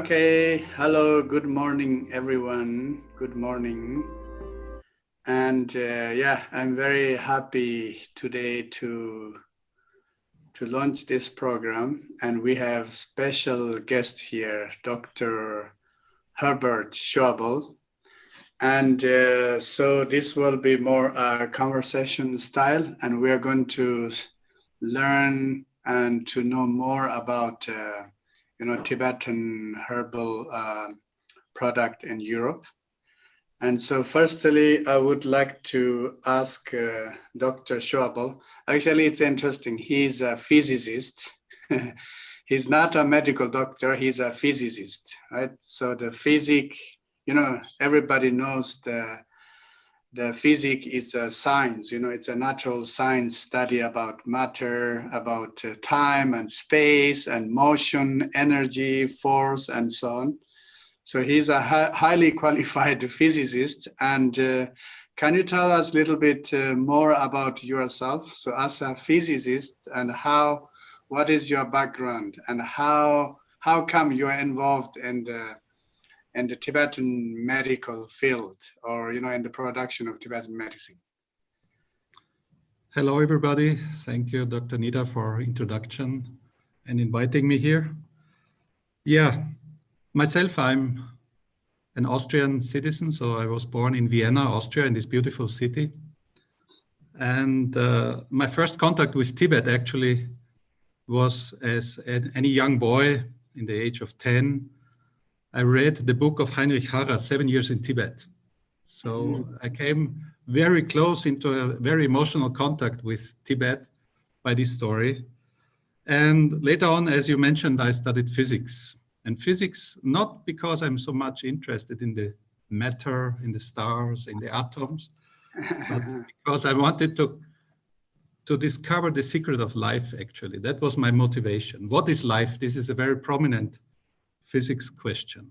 Okay, hello, good morning, everyone. Good morning. And I'm very happy today to launch this program. And we have special guest here, Dr. Herbert Schawbl. And so this will be more conversation style, and we are going to learn and to know more about Tibetan herbal product in Europe. And so firstly, I would like to ask Dr. Schawbl. Actually, it's interesting. He's a physicist. He's not a medical doctor. He's a physicist, right? So the physics, everybody knows the physics is a science, it's a natural science study about matter, about time and space and motion, energy, force, and so on. So he's a highly qualified physicist. And can you tell us a little bit more about yourself? So as a physicist, and what is your background, and how come you are involved in the Tibetan medical field, or in the production of Tibetan medicine? Hello, everybody. Thank you, Dr. Nida, for introduction and inviting me here. Yeah, myself, I'm an Austrian citizen, so I was born in Vienna, Austria, in this beautiful city. And my first contact with Tibet actually was as any young boy in the age of 10. I read the book of Heinrich Harrer, 7 Years in Tibet. So I came very close into a very emotional contact with Tibet by this story. And later on, as you mentioned, I studied physics. And physics, not because I'm so much interested in the matter, in the stars, in the atoms, but because I wanted to discover the secret of life, actually. That was my motivation. What is life? This is a very prominent physics question.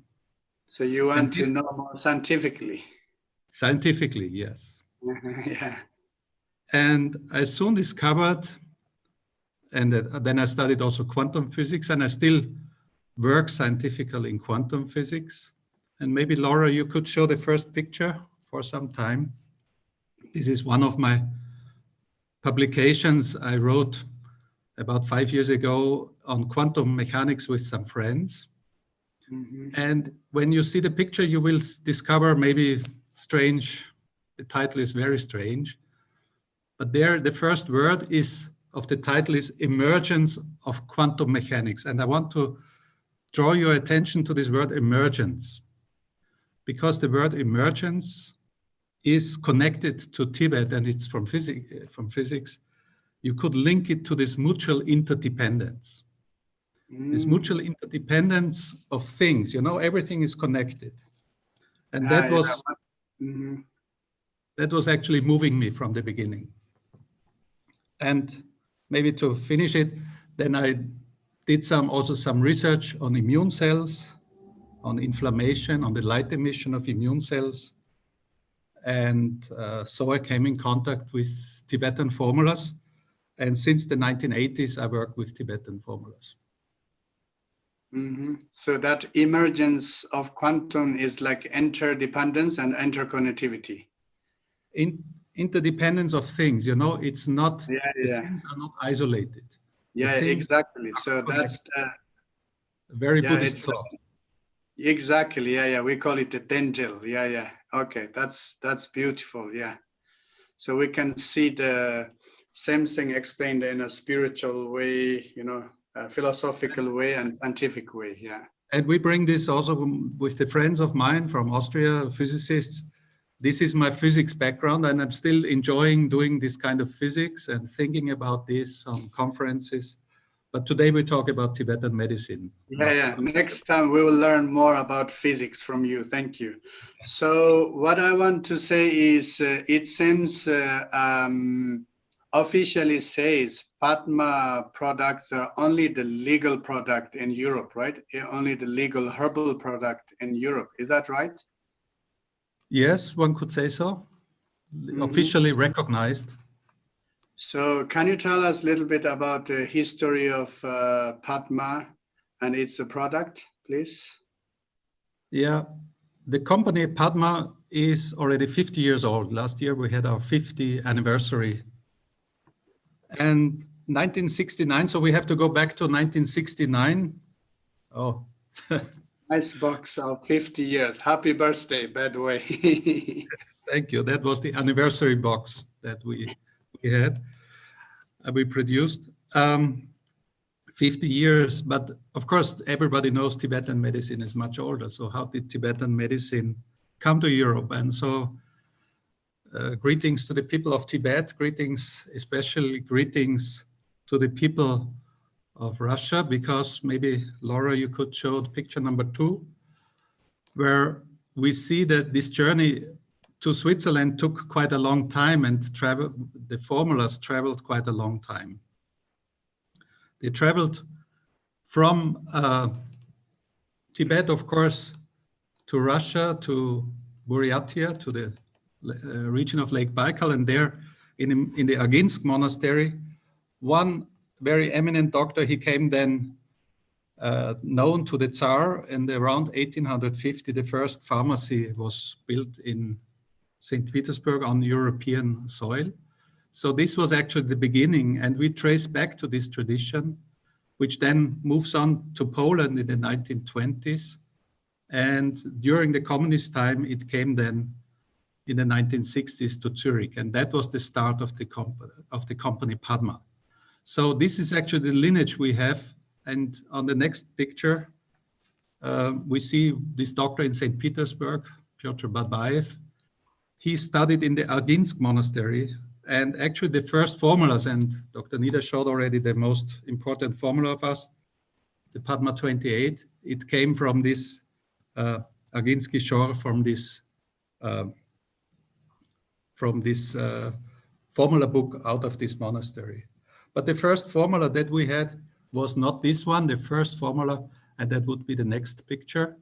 So you want to know more scientifically? Scientifically, yes. Yeah. And I soon discovered, and then I studied also quantum physics, and I still work scientifically in quantum physics. And maybe Laura, you could show the first picture for some time. This is one of my publications I wrote about 5 years ago on quantum mechanics with some friends. And when you see the picture, you will discover maybe strange, the title is very strange, but there the first word of the title is emergence of quantum mechanics. And I want to draw your attention to this word emergence, because the word emergence is connected to Tibet, and it's from physics. You could link it to this mutual interdependence. This mutual interdependence of things, everything is connected. And that was actually moving me from the beginning. And maybe to finish it, then I did also some research on immune cells, on inflammation, on the light emission of immune cells. And so I came in contact with Tibetan formulas. And since the 1980s, I work with Tibetan formulas. So that emergence of quantum is like interdependence and interconnectivity. Interdependence of things, it's not, things are not isolated. Yeah, exactly. So that's very Buddhist thought. Exactly, we call it the Tenjel. Okay, that's beautiful, So we can see the same thing explained in a spiritual way, a philosophical way and scientific way, And we bring this also with the friends of mine from Austria, physicists. This is my physics background, and I'm still enjoying doing this kind of physics and thinking about this on conferences. But today we talk about Tibetan medicine. Next time we will learn more about physics from you. Thank you. So what I want to say is, it seems officially says Padma products are only the legal product in Europe, right? Only the legal herbal product in Europe. Is that right? Yes, one could say so. Officially recognized. So can you tell us a little bit about the history of Padma and its product, please? Yeah, the company Padma is already 50 years old. Last year we had our 50th anniversary. And 1969, so we have to go back to 1969. Oh, Nice box of 50 years. Happy birthday, by the way. thank you. That was the anniversary box that we had, we produced. 50 years, but of course, everybody knows Tibetan medicine is much older. So how did Tibetan medicine come to Europe? And so greetings to the people of Tibet, greetings, especially greetings to the people of Russia, because maybe Laura, you could show the picture number 2, where we see that this journey to Switzerland took quite a long time, and the formulas traveled quite a long time. They traveled from Tibet, of course, to Russia, to Buryatia, to the region of Lake Baikal, and there in the Aginsk monastery, one very eminent doctor, he came then known to the Tsar, and around 1850, the first pharmacy was built in St. Petersburg on European soil. So this was actually the beginning, and we trace back to this tradition, which then moves on to Poland in the 1920s. And during the communist time, it came then in the 1960s to Zurich. And that was the start of the company Padma. So this is actually the lineage we have. And on the next picture, we see this doctor in St. Petersburg, Pyotr Babayev. He studied in the Aginsk monastery. And actually the first formulas, and Dr. Nida showed already the most important formula of us, the Padma 28, it came from this Aginsky Shor, from this formula book out of this monastery. But the first formula that we had was not this one, the first formula, and that would be the next picture.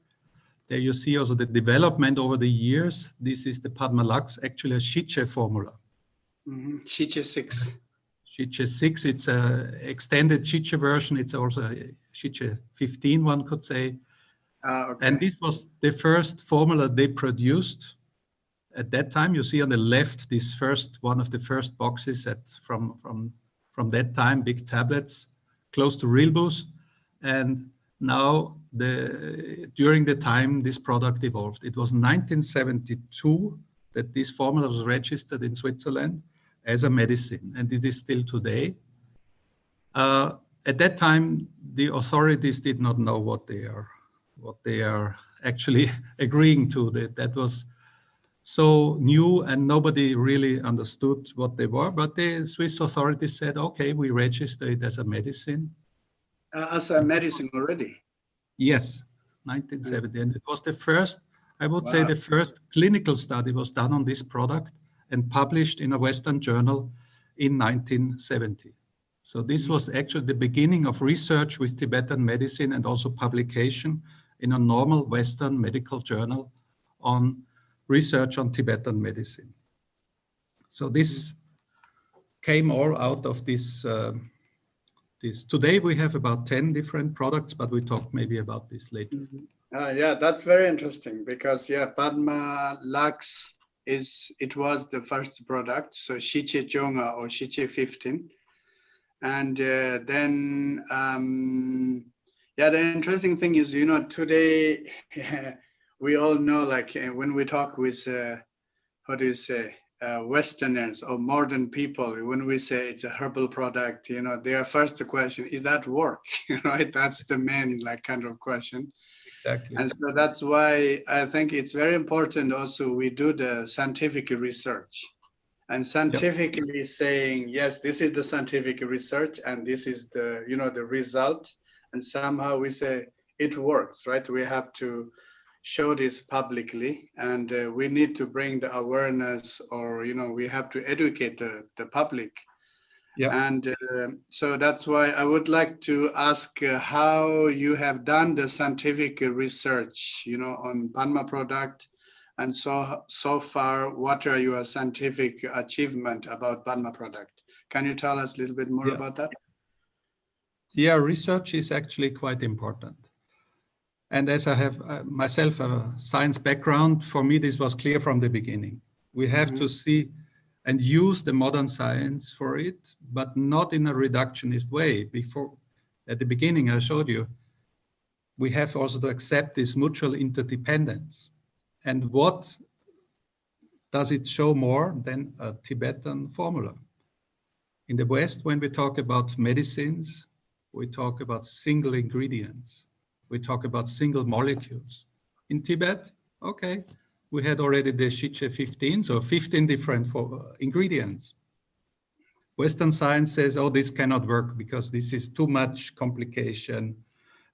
There you see also the development over the years. This is the Padma Lux, actually a Shiche formula. Shiche 6. Shiche 6, it's an extended Shiche version. It's also a Shiche 15, one could say. Okay. And this was the first formula they produced. At that time, you see on the left, this one of the first boxes from that time, big tablets, close to Rilbus. And now, during the time this product evolved, it was 1972 that this formula was registered in Switzerland as a medicine, and it is still today. At that time, the authorities did not know what they are actually agreeing to. That was so new, and nobody really understood what they were. But the Swiss authorities said, okay, we register it as a medicine. As a medicine already? Yes, 1970. And it was the first, I would say the first clinical study was done on this product and published in a Western journal in 1970. So this was actually the beginning of research with Tibetan medicine, and also publication in a normal Western medical journal on research on Tibetan medicine. So this came all out of this. Today we have about 10 different products, but we talk maybe about this later. Yeah, that's very interesting, because Padma Lux it was the first product, so Shiche Jonga or Shiche 15. And then, the interesting thing is, today we all know, like when we talk with, Westerners or modern people, when we say it's a herbal product, their first question, is that work? Right? That's the main kind of question. Exactly. And so that's why I think it's very important also we do the scientific research, and scientifically saying, yes, this is the scientific research and this is the, the result. And somehow we say it works, right? We have to show this publicly, and we need to bring the awareness, or, we have to educate the public. Yeah. And so that's why I would like to ask how you have done the scientific research, on Padma product. And so far, what are your scientific achievement about Padma product? Can you tell us a little bit more about that? Yeah, research is actually quite important. And as I have myself a science background, for me, this was clear from the beginning. We have to see and use the modern science for it, but not in a reductionist way. Before, at the beginning, I showed you, we have also to accept this mutual interdependence. And what does it show more than a Tibetan formula? In the West, when we talk about medicines, we talk about single ingredients. We talk about single molecules. In Tibet, okay, we had already the Shiche 15, so 15 different ingredients. Western science says, oh, this cannot work because this is too much complication.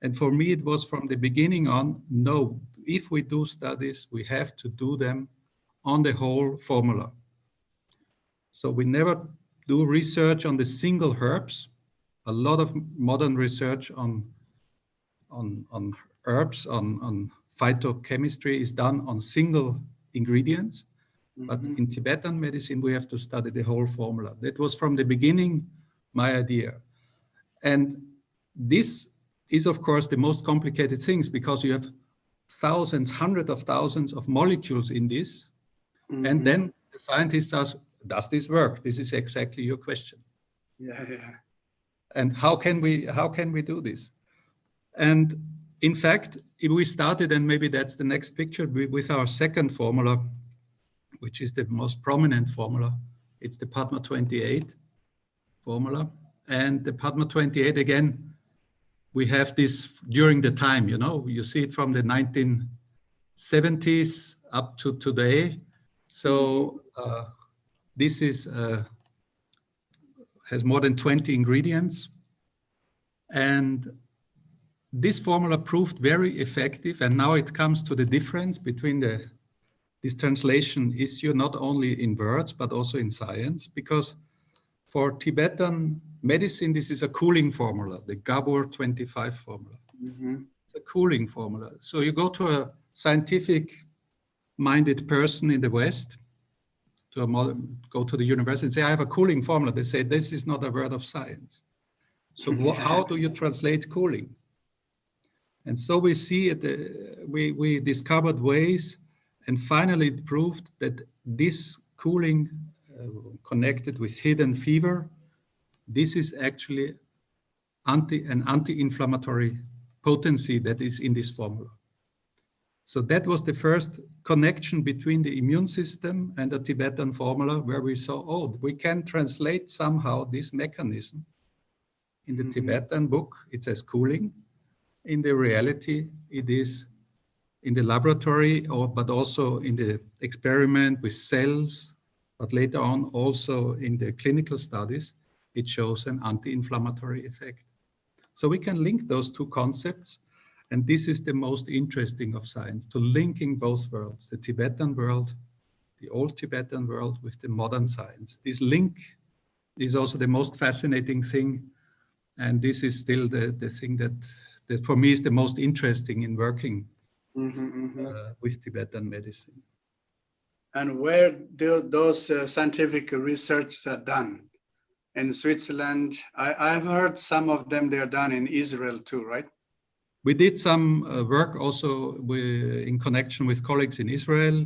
And for me, it was from the beginning on, no, if we do studies, we have to do them on the whole formula. So we never do research on the single herbs. A lot of modern research on herbs, on phytochemistry is done on single ingredients. But in Tibetan medicine, we have to study the whole formula. That was from the beginning my idea. And this is, of course, the most complicated things because you have thousands, hundreds of thousands of molecules in this. And then the scientists ask, does this work? This is exactly your question. Yeah. And how can we do this? And in fact, if we started, and maybe that's the next picture, with our second formula, which is the most prominent formula. It's the Padma 28 formula. And the Padma 28, again, we have this during the time, you see it from the 1970s up to today. So this is has more than 20 ingredients. And this formula proved very effective. And now it comes to the difference between this translation issue, not only in words, but also in science, because for Tibetan medicine, this is a cooling formula, the Gabor 25 formula. It's a cooling formula. So you go to a scientific-minded person in the West, go to the university and say, I have a cooling formula. They say, this is not a word of science. So how do you translate cooling? And so we see we discovered ways, and finally it proved that this cooling connected with hidden fever, this is actually an anti-inflammatory potency that is in this formula. So that was the first connection between the immune system and the Tibetan formula, where we saw, oh, we can translate somehow this mechanism. In the Tibetan book, it says cooling. In the reality, it is in the laboratory, but also in the experiment with cells, but later on also in the clinical studies, it shows an anti-inflammatory effect. So we can link those two concepts, and this is the most interesting of science, to linking both worlds, the Tibetan world, the old Tibetan world with the modern science. This link is also the most fascinating thing, and this is still the thing that for me is the most interesting in working with Tibetan medicine. And where do those scientific research are done? In Switzerland? I've heard some of them, they're done in Israel too, right? We did some work also in connection with colleagues in Israel.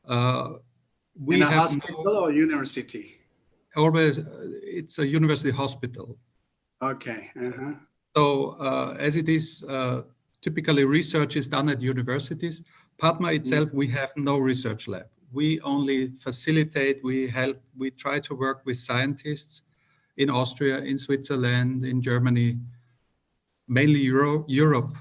In a hospital or university? Always, it's a university hospital. Okay. So as it is, typically research is done at universities. Padma itself, we have no research lab. We only facilitate, we help, we try to work with scientists in Austria, in Switzerland, in Germany, mainly Europe.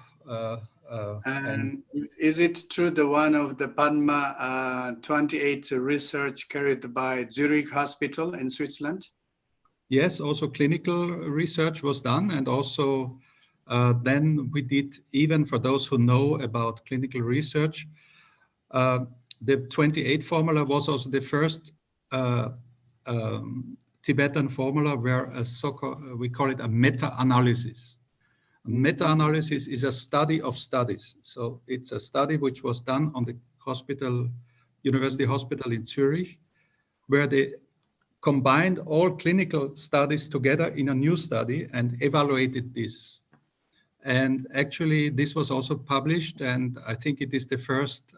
And is it true the one of the Padma 28 research carried by Zurich Hospital in Switzerland? Yes, also clinical research was done, and also then we did, even for those who know about clinical research, the 28 formula was also the first Tibetan formula where we call it a meta-analysis. Meta-analysis is a study of studies. So it's a study which was done on the university hospital in Zurich, where they combined all clinical studies together in a new study and evaluated this. And actually, this was also published, and I think it is the first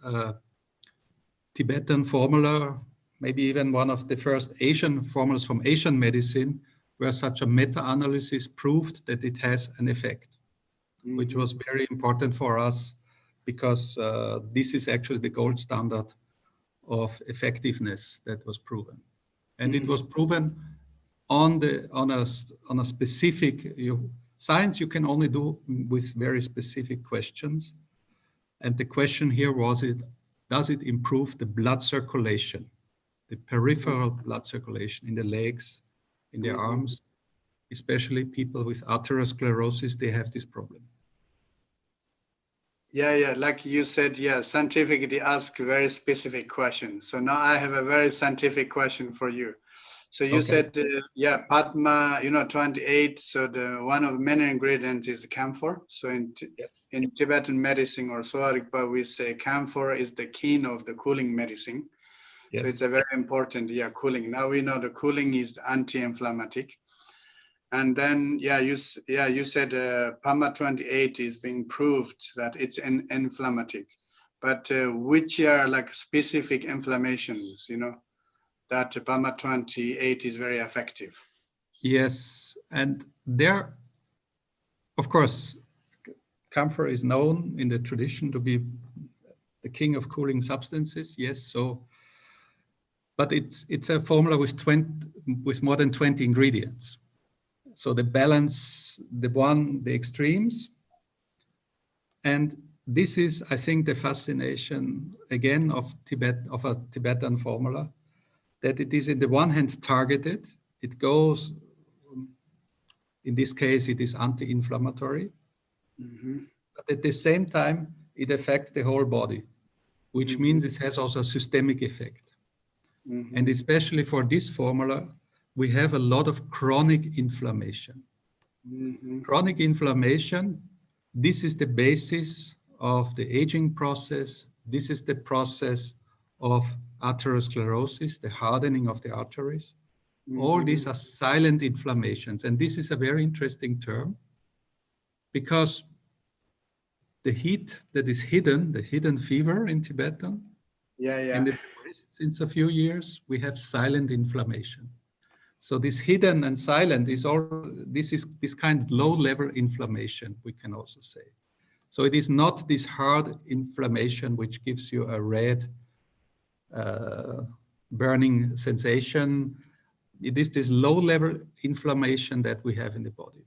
Tibetan formula, maybe even one of the first Asian formulas from Asian medicine, where such a meta-analysis proved that it has an effect, which was very important for us because this is actually the gold standard of effectiveness that was proven. And it was proven on a specific science you can only do with very specific questions. And the question here was, does it improve the blood circulation, the peripheral blood circulation in the legs, in the arms, especially people with atherosclerosis, they have this problem. Yeah, like you said, yeah, scientifically ask very specific questions. So now I have a very scientific question for you. So you said, yeah, Padma, 28. So the one of many ingredients is camphor. So in Tibetan medicine or Sowa Rigpa, we say camphor is the king of the cooling medicine. Yes. So it's a very important, cooling. Now we know the cooling is anti-inflammatory. And then, you said PAMA 28 is being proved that it's inflammatory. But which are like specific inflammations, that PAMA 28 is very effective? Yes, and there, of course, camphor is known in the tradition to be the king of cooling substances. Yes, so, but it's a formula with more than 20 ingredients. So the balance, the extremes. And this is, I think, the fascination, again, of a Tibetan formula, that it is in the one hand targeted. It goes, in this case, it is anti-inflammatory. But at the same time, it affects the whole body, which means it has also a systemic effect. And especially for this formula, we have a lot of chronic inflammation. Chronic inflammation, this is the basis of the aging process. This is the process of atherosclerosis, the hardening of the arteries. All these are silent inflammations. And this is a very interesting term because the heat that is hidden, the hidden fever in Tibetan, and since a few years, we have silent inflammation. So this hidden and silent is this kind of low-level inflammation, we can also say. So it is not this hard inflammation which gives you a red burning sensation. It is this low-level inflammation that we have in the body.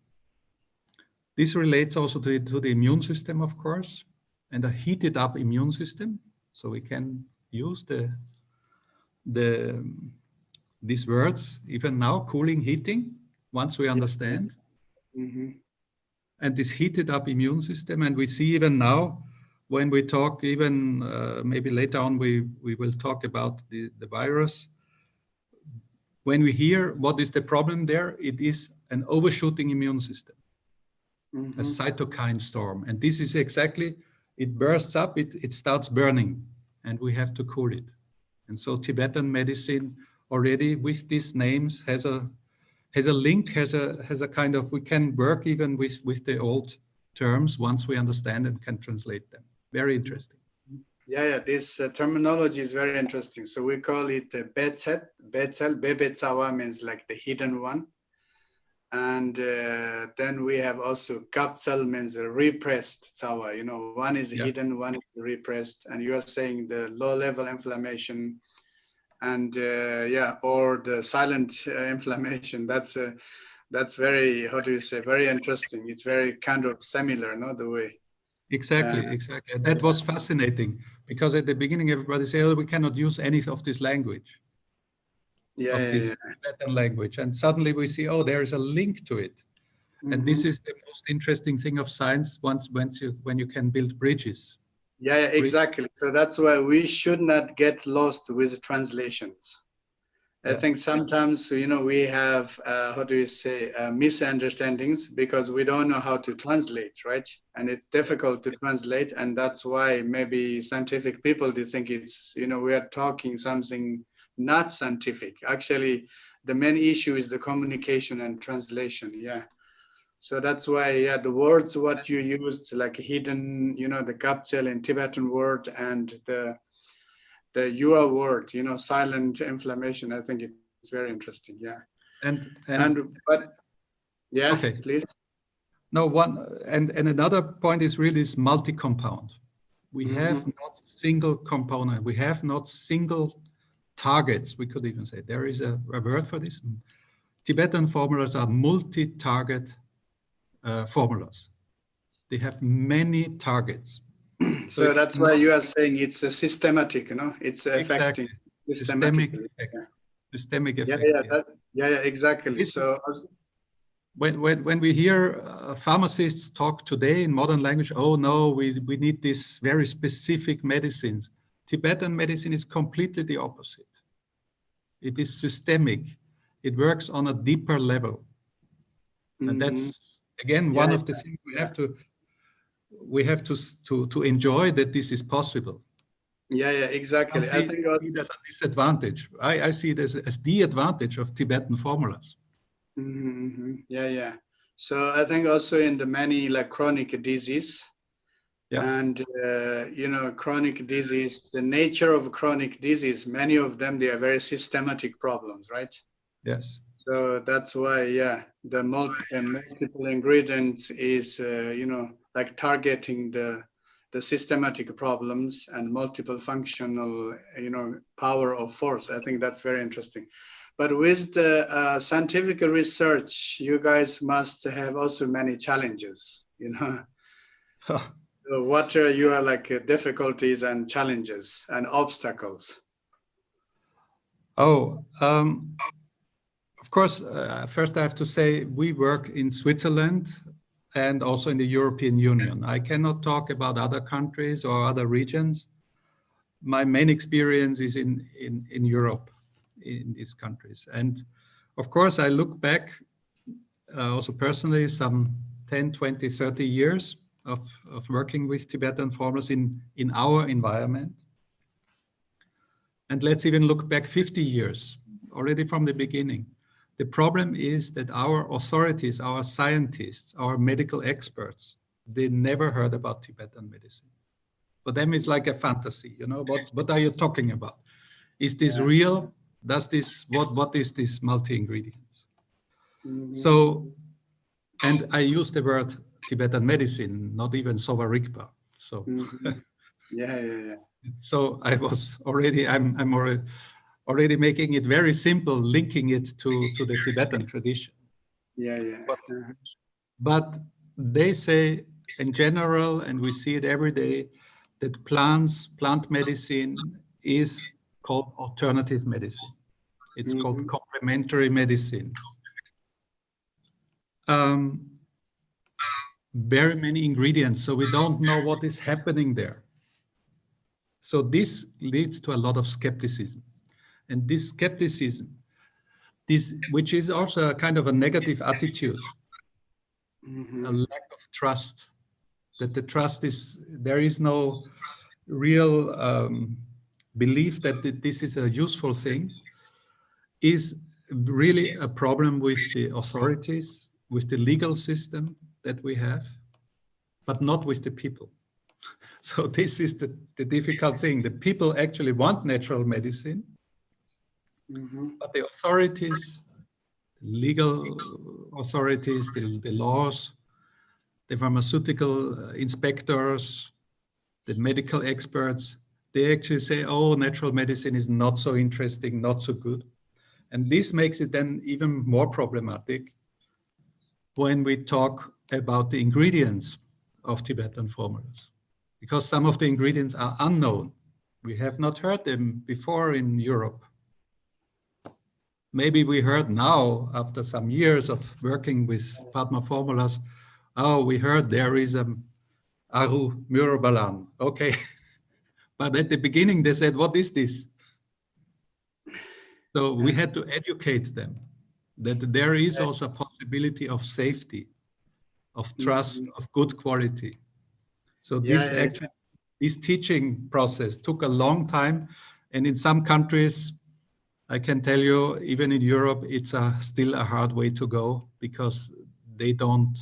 This relates also to the immune system, of course, and a heated up immune system. So we can use these words, even now, cooling, heating, once we understand. And this heated up immune system. And we see even now, when we talk, even maybe later on, we will talk about the virus. When we hear what is the problem there, it is an overshooting immune system, a cytokine storm. And this is exactly, it bursts up, it starts burning, and we have to cool it. And so Tibetan medicine already with these names has a link, has a kind of, we can work even with the old terms once we understand and can translate them. Very interesting. Yeah, this terminology is very interesting. So we call it the Betel. Bebe Tsawa means like the hidden one. And then we have also Kapsal means repressed Tsawa. One is hidden, one is repressed. And you are saying the low-level inflammation and or the silent inflammation. That's very, how do you say, very interesting. It's very kind of similar, no, the way. Exactly. That was fascinating because at the beginning, everybody said, oh, we cannot use any of this language, Tibetan language. And suddenly we see, oh, there is a link to it. And this is the most interesting thing of science when you can build bridges. Yeah, exactly. So that's why we should not get lost with translations. I think sometimes, we have, how do you say, misunderstandings because we don't know how to translate, right? And it's difficult to translate. And that's why maybe scientific people, they think it's, we are talking something not scientific. Actually, the main issue is the communication and translation. Yeah. So that's why, yeah, the words what you used, like hidden, the kapchel in Tibetan word, and the Yua word, silent inflammation. I think it's very interesting. Yeah. But yeah, okay. please. No, and another point is really this multi-compound. We have not single component. We have not single targets. We could even say there is a word for this. Tibetan formulas are multi-target formulas. They have many targets. So that's why you are saying it's a systematic, it's affecting systematically. Systemic effect. Yeah, exactly. So when we hear pharmacists talk today in modern language, oh no, we need these very specific medicines. Tibetan medicine is completely the opposite. It is systemic. It works on a deeper level. And that's, again, one of the things we have to enjoy, that this is possible. Yeah, exactly. I think it as a disadvantage. I see it as the advantage of Tibetan formulas. Yeah. So I think also in the many like chronic disease, and chronic disease, the nature of chronic disease, many of them, they are very systematic problems, right? Yes. So that's why, the multiple ingredients is, like targeting the systematic problems and multiple functional, power of force. I think that's very interesting. But with the scientific research, you guys must have also many challenges, So what are your difficulties and challenges and obstacles? Of course, first I have to say we work in Switzerland and also in the European Union. I cannot talk about other countries or other regions. My main experience is in Europe, in these countries. And of course, I look back also personally some 10, 20, 30 years of working with Tibetan formulas in our environment. And let's even look back 50 years, already from the beginning. The problem is that our authorities, our scientists, our medical experts, they never heard about Tibetan medicine. For them, it's like a fantasy, what are you talking about? Is this real? Does this, what is this multi-ingredients? So, and I use the word Tibetan medicine, not even Sowa Rigpa. So, Yeah. So I was already, I'm already making it very simple, linking it to the Tibetan tradition. Yeah. But they say in general, and we see it every day, that plant medicine is called alternative medicine. It's called complementary medicine. Very many ingredients, so we don't know what is happening there. So this leads to a lot of skepticism. And this skepticism, which is also a kind of a negative attitude, a lack of trust, that the trust is, there is no real belief that this is a useful thing, is really a problem with the authorities, with the legal system that we have, but not with the people. So this is the difficult thing. The people actually want natural medicine, but the authorities, legal authorities, the laws, the pharmaceutical inspectors, the medical experts, they actually say, oh, natural medicine is not so interesting, not so good. And this makes it then even more problematic when we talk about the ingredients of Tibetan formulas, because some of the ingredients are unknown. We have not heard them before in Europe. Maybe we heard now, after some years of working with Padma formulas, oh, we heard there is Aru Murobalan. Okay. But at the beginning, they said, what is this? So we had to educate them that there is also a possibility of safety, of trust, of good quality. So this teaching process took a long time. And in some countries, I can tell you, even in Europe, it's still a hard way to go, because they don't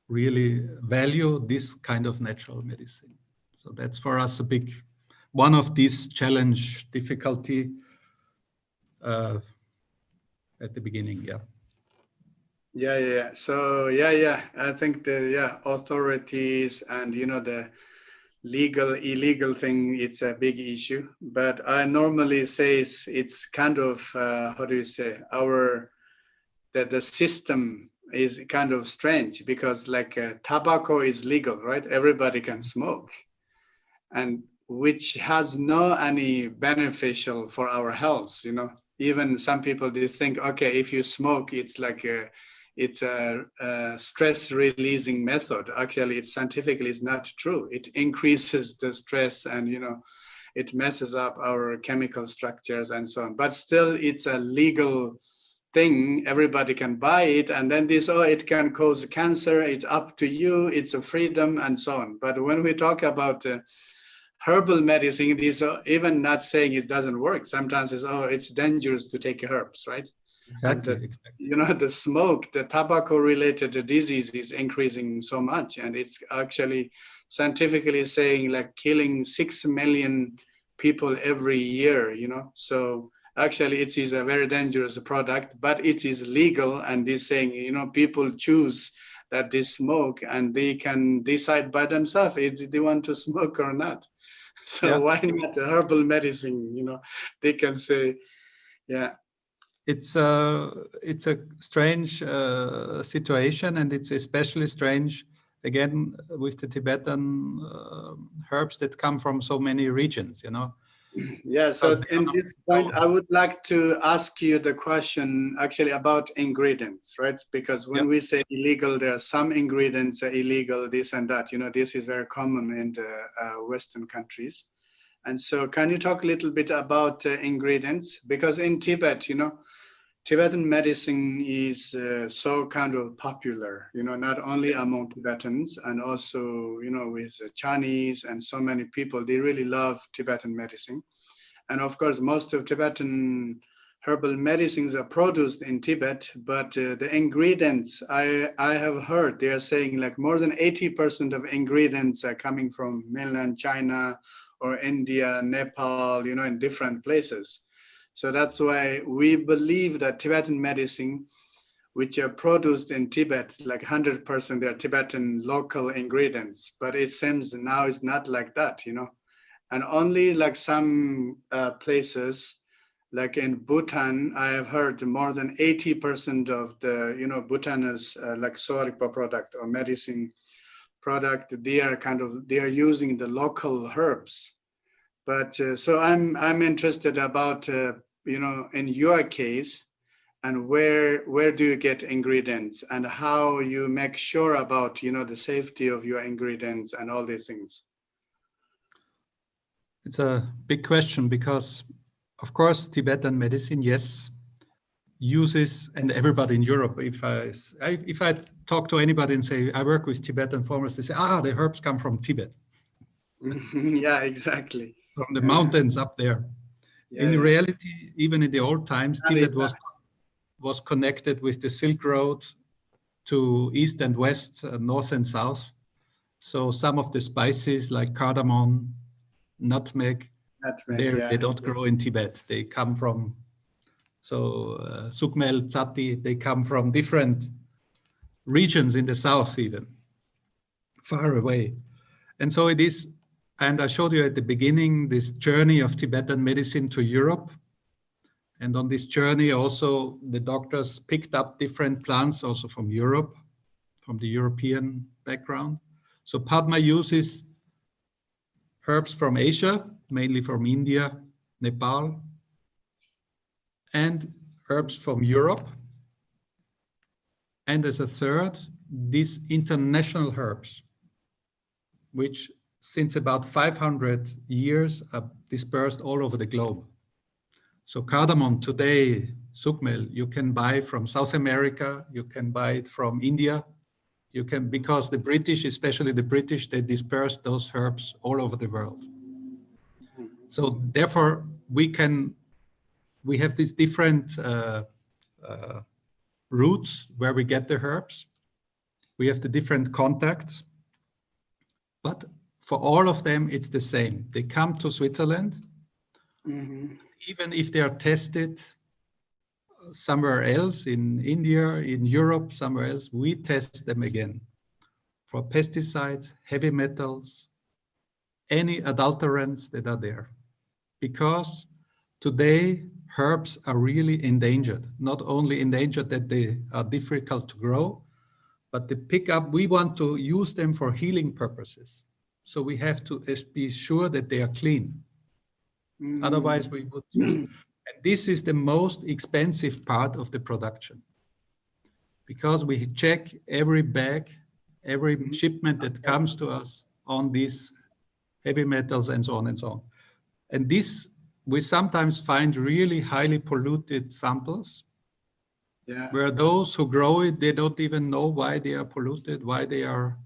really value this kind of natural medicine. So that's for us a big, one of these challenge, difficulty at the beginning, yeah. Yeah. So yeah. I think the authorities and the legal illegal thing, it's a big issue. But I normally say it's kind of how do you say, the system is kind of strange, because like tobacco is legal, right? Everybody can smoke, and which has no any beneficial for our health. Even some people, they think, okay, if you smoke, it's like it's a stress releasing method. Actually, it scientifically is not true. It increases the stress, and it messes up our chemical structures and so on. But still, it's a legal thing. Everybody can buy it, and then it can cause cancer. It's up to you. It's a freedom and so on. But when we talk about herbal medicine, these are even not saying it doesn't work. Sometimes it's dangerous to take herbs, right? Exactly. And the smoke, the tobacco related disease is increasing so much, and it's actually scientifically saying like killing 6 million people every year. So actually it is a very dangerous product, but it is legal, and they're saying people choose that they smoke, and they can decide by themselves if they want to smoke or not. So why not herbal medicine? They can say, yeah. It's a strange situation, and it's especially strange again with the Tibetan herbs that come from so many regions. Yeah. So in this point, I would like to ask you the question actually about ingredients, right? Because when we say illegal, there are some ingredients are illegal, this and that. This is very common in the Western countries. And so can you talk a little bit about ingredients? Because in Tibet, Tibetan medicine is so kind of popular, not only among Tibetans, and also, with Chinese and so many people, they really love Tibetan medicine. And of course, most of Tibetan herbal medicines are produced in Tibet, but the ingredients, I have heard, they are saying like more than 80% of ingredients are coming from mainland China or India, Nepal, in different places. So that's why we believe that Tibetan medicine, which are produced in Tibet, like 100%, they're Tibetan local ingredients. But it seems now it's not like that, And only like some places, like in Bhutan, I have heard more than 80% of the, Bhutanese like Sowa Rigpa product or medicine product, they are using the local herbs. But so I'm interested about in your case, and where do you get ingredients, and how you make sure about the safety of your ingredients and all these things. It's a big question because, of course, Tibetan medicine, yes, uses, and everybody in Europe, if I talk to anybody and say I work with Tibetan farmers, they say, the herbs come from Tibet. Yeah, exactly. From the mountains up there. In reality, even in the old times, Tibet was connected with the Silk Road to east and west, north and south. So some of the spices like cardamom, nutmeg, they don't grow in Tibet. They come from, sukmel, tsati, they come from different regions in the south even, far away. And so it is, and I showed you at the beginning this journey of Tibetan medicine to Europe. And on this journey also the doctors picked up different plants also from Europe, from the European background. So Padma uses herbs from Asia, mainly from India, Nepal, and herbs from Europe. And as a third, these international herbs, which since about 500 years are dispersed all over the globe. So cardamom today, sukmel, you can buy from South America, you can buy it from India, you can, because the British, especially the British, they dispersed those herbs all over the world. So therefore, we have these different routes where we get the herbs. We have the different contacts, but for all of them, it's the same. They come to Switzerland, even if they are tested somewhere else, in India, in Europe, somewhere else, we test them again for pesticides, heavy metals, any adulterants that are there. Because today, herbs are really endangered. Not only endangered that they are difficult to grow, but the pickup, we want to use them for healing purposes. So we have to be sure that they are clean. Otherwise, we would use. And this is the most expensive part of the production, because we check every bag, every shipment that comes to us on these heavy metals and so on and so on. And this, we sometimes find really highly polluted samples, where those who grow it, they don't even know why they are polluted, why they are,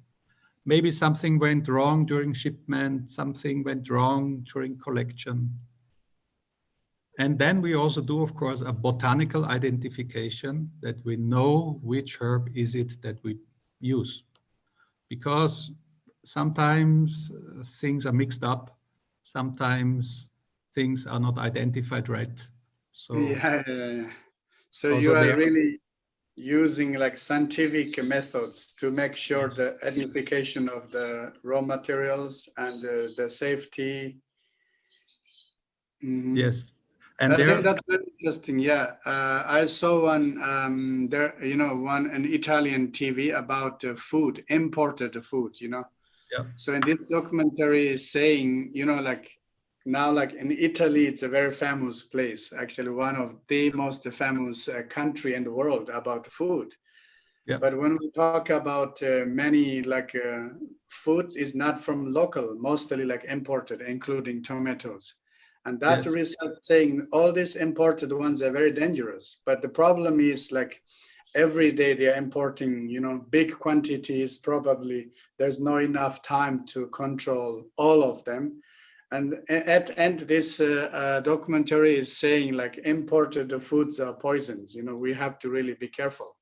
maybe something went wrong during shipment, something went wrong during collection. And then we also do, of course, a botanical identification, that we know which herb is it that we use. Because sometimes things are mixed up, sometimes things are not identified right. So So you are really using like scientific methods to make sure the identification of the raw materials and the safety. Yes. And I think that's very interesting. Yeah, I saw one an Italian TV about food, imported food. So in this documentary is saying, like now, like in Italy, it's a very famous place. Actually, one of the most famous country in the world about food. But when we talk about many foods is not from local, mostly like imported, including tomatoes. And that research saying all these imported ones are very dangerous. But the problem is like every day they are importing, big quantities. Probably there's not enough time to control all of them. And at the end, this documentary is saying like imported foods are poisons. We have to really be careful.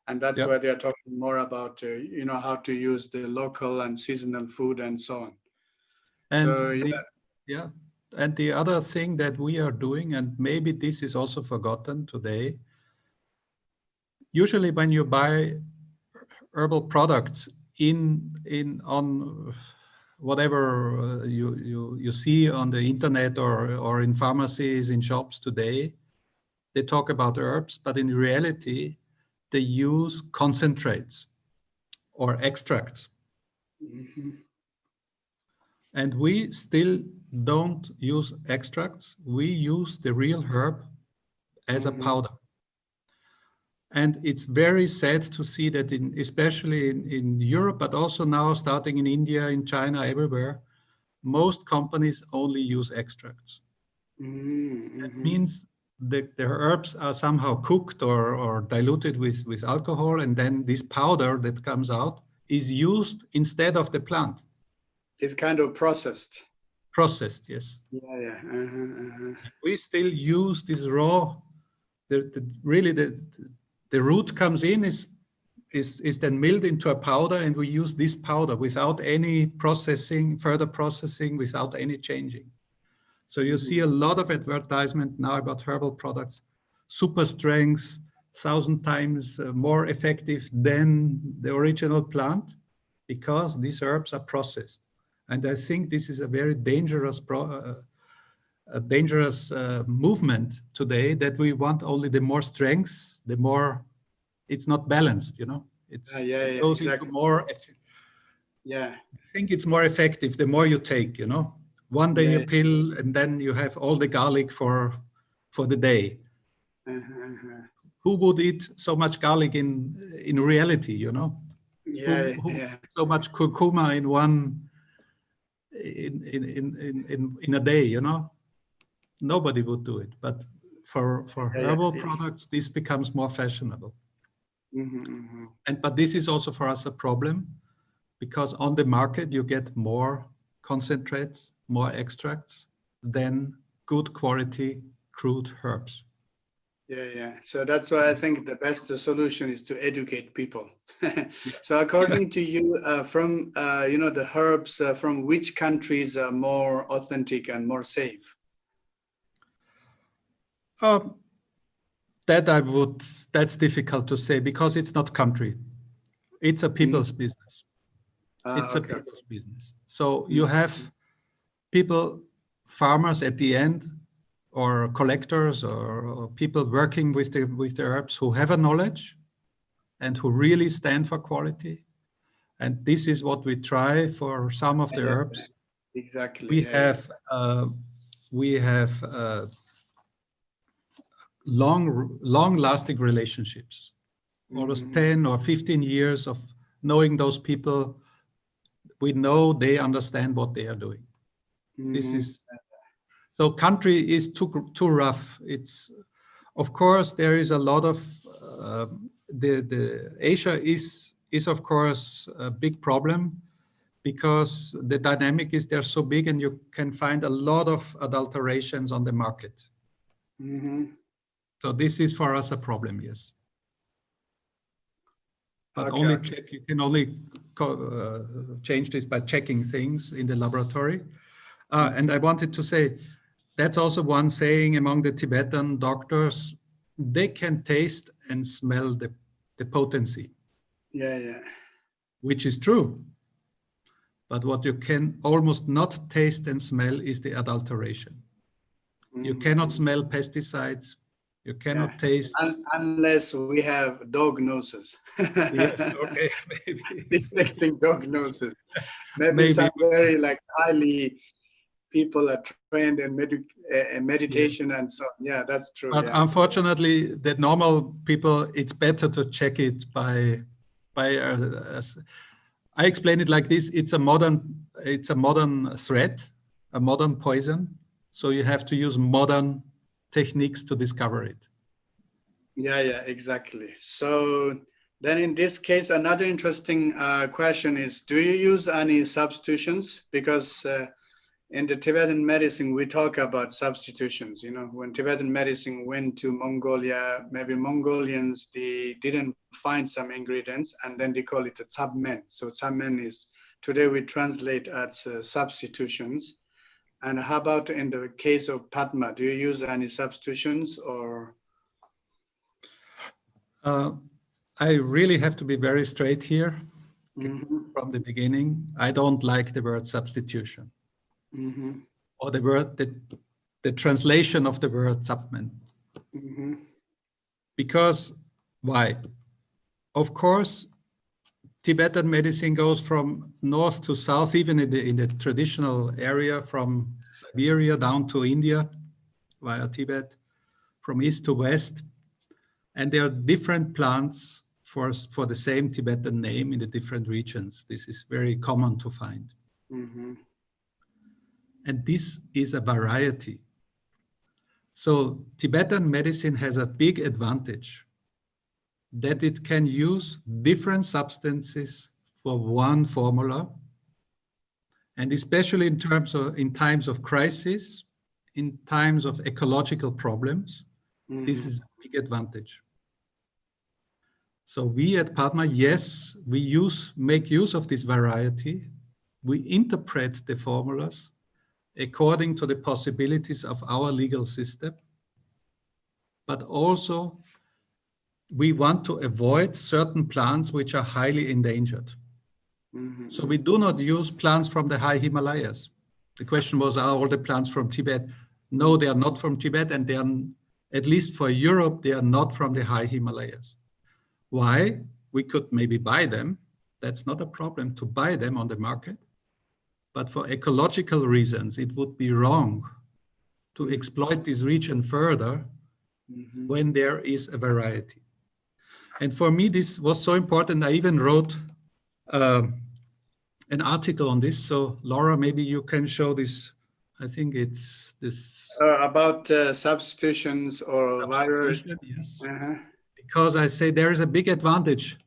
And that's why they're talking more about, how to use the local and seasonal food and so on. And and the other thing that we are doing, and maybe this is also forgotten today, usually when you buy herbal products on whatever you see on the internet or in pharmacies, in shops today, they talk about herbs, but in reality, they use concentrates or extracts. And we still don't use extracts. We use the real herb as a powder. And it's very sad to see that especially in Europe, but also now starting in India, in China, everywhere, most companies only use extracts. That means the herbs are somehow cooked or diluted with alcohol, and then this powder that comes out is used instead of the plant. It's kind of processed. Processed, yes. We still use this raw. The root comes in, is then milled into a powder, and we use this powder without any processing, further processing, without any changing. So you see a lot of advertisement now about herbal products, super strength, 1,000 times more effective than the original plant, because these herbs are processed. And I think this is a very dangerous movement today, that we want only the more strength, the more it's not balanced, It goes into more. I think it's more effective the more you take, One day a pill, and then you have all the garlic for the day. Who would eat so much garlic in reality, So much curcuma in one in a day, Nobody would do it. But for herbal products, this becomes more fashionable. But this is also for us a problem, because on the market you get more concentrates, more extracts than good quality crude herbs. Yeah. So that's why I think the best solution is to educate people. So according to you, from the herbs from which countries are more authentic and more safe? That's difficult to say because it's not country. It's a people's business. It's a Okay. people's business. So you have people, farmers at the end, or collectors, or people working with the herbs who have a knowledge and who really stand for quality. And this is what we try for some of the herbs. Exactly. We have long-lasting relationships, almost 10 or 15 years of knowing those people. We know they understand what they are doing. This is so. Country is too rough. It's, of course, there is a lot of the Asia is of course a big problem, because the dynamic is there so big, and you can find a lot of adulterations on the market. So this is for us a problem, yes. But you can only change this by checking things in the laboratory. And I wanted to say, that's also one saying among the Tibetan doctors, they can taste and smell the potency. Yeah. Which is true. But what you can almost not taste and smell is the adulteration. You cannot smell pesticides. You cannot taste. Unless we have dog noses. Yes, okay, maybe. Detecting dog noses. Maybe some very highly people are trained in meditation and so on. Yeah, that's true. But unfortunately, the normal people, it's better to check it by I explain it like this: it's a modern threat, a modern poison. So you have to use modern techniques to discover it. Yeah, exactly. So then in this case, another interesting question is, do you use any substitutions? Because in the Tibetan medicine, we talk about substitutions. When Tibetan medicine went to Mongolia, maybe Mongolians, they didn't find some ingredients, and then they call it a tsabmen. So tsabmen is, today we translate as substitutions. And how about in the case of Padma? Do you use any substitutions or? I really have to be very straight here from the beginning. I don't like the word substitution. Or the word, the translation of the word tsabmen. Because why? Of course, Tibetan medicine goes from north to south, even in the traditional area, from Siberia down to India via Tibet, from east to west. And there are different plants for the same Tibetan name in the different regions. This is very common to find. And this is a variety. So Tibetan medicine has a big advantage that it can use different substances for one formula. And especially in times of crisis, in times of ecological problems, this is a big advantage. So we at Padma, yes, we make use of this variety. We interpret the formulas according to the possibilities of our legal system, but also we want to avoid certain plants which are highly endangered. So we do not use plants from the high Himalayas. The question was, are all the plants from Tibet? No, they are not from Tibet, and they are, at least for Europe, they are not from the high Himalayas. Why? We could maybe buy them. That's not a problem to buy them on the market. But for ecological reasons, it would be wrong to exploit this region further when there is a variety. And for me, this was so important. I even wrote an article on this. So Laura, maybe you can show this. I think it's this. About substitutions or virus. Yes. Because I say there is a big advantage.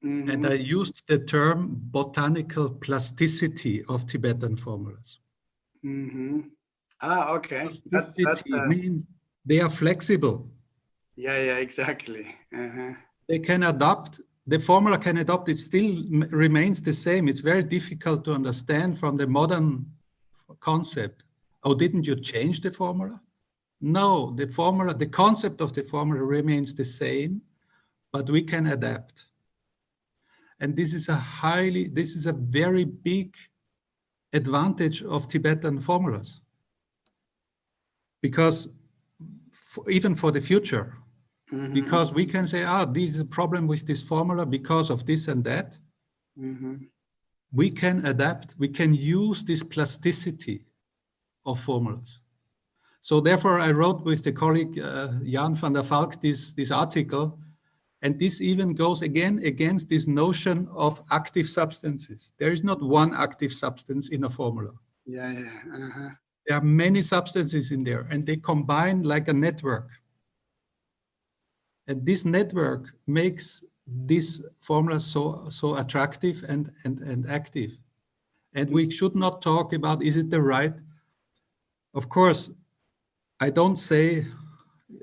And I used the term botanical plasticity of Tibetan formulas. Okay. Plasticity means they are flexible. Yeah, exactly. They can adopt, the formula can adopt, it still remains the same. It's very difficult to understand from the modern concept. Oh, didn't you change the formula? No, the formula, the concept of the formula remains the same, but we can adapt. And this is a very big advantage of Tibetan formulas. Because even for the future, because we can say, this is a problem with this formula because of this and that. We can adapt, we can use this plasticity of formulas. So therefore, I wrote with the colleague Jan van der Valk this article, and this even goes again against this notion of active substances. There is not one active substance in a formula. There are many substances in there, and they combine like a network. And this network makes this formula so attractive and active. And we should not talk about, is it the right? Of course, I don't say,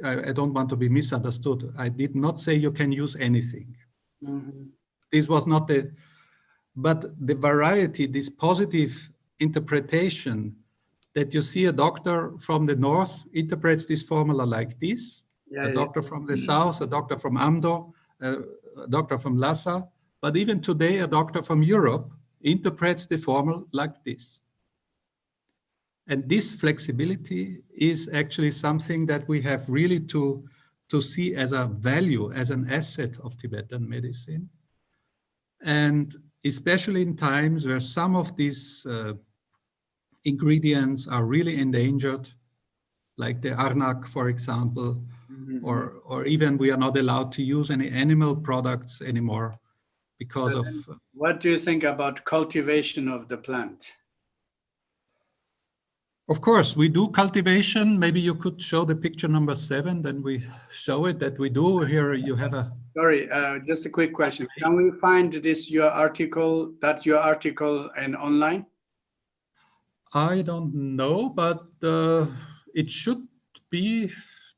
I don't want to be misunderstood. I did not say you can use anything. This was not but the variety, this positive interpretation that you see a doctor from the north interprets this formula like this, a doctor from the south, a doctor from Amdo, a doctor from Lhasa, but even today a doctor from Europe interprets the formula like this. And this flexibility is actually something that we have really to see as a value, as an asset of Tibetan medicine. And especially in times where some of these ingredients are really endangered, like the arnak, for example, or even we are not allowed to use any animal products anymore because of... What do you think about cultivation of the plant? Of course, we do cultivation. Maybe you could show the picture number 7, then we show it that we do. Here you have a... Sorry, just a quick question. Can we find your article and online? I don't know, but it should be,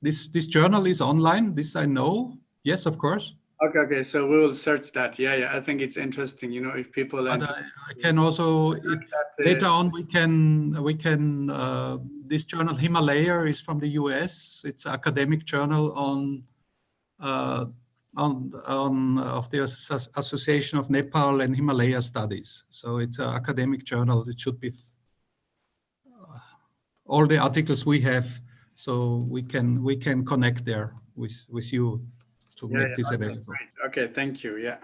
this journal is online, this I know. Yes, of course. Okay, so we will search that. Yeah, I think it's interesting, if people... But I can also, later on we can this journal Himalaya is from the US. It's an academic journal of the Association of Nepal and Himalaya Studies. So it's an academic journal. It should be all the articles we have, so we can connect there with you to make this available. Great. Okay, thank you. Yeah.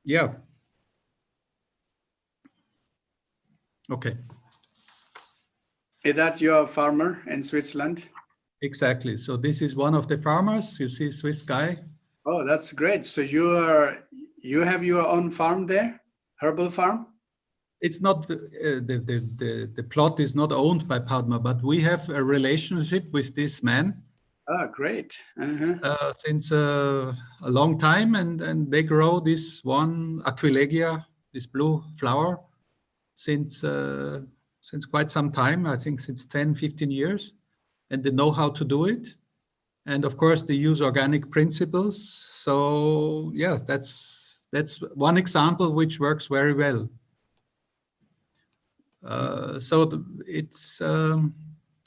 Yeah. Okay. Is that your farmer in Switzerland? Exactly. So this is one of the farmers. You see, Swiss guy. Oh, that's great. So you have your own farm there, herbal farm? It's not the plot is not owned by Padma, but we have a relationship with this man. Oh, great. Since a long time, and they grow this one Aquilegia, this blue flower, since quite some time, I think since 10, 15 years, and they know how to do it. And of course, they use organic principles. So yeah, that's one example which works very well. So it's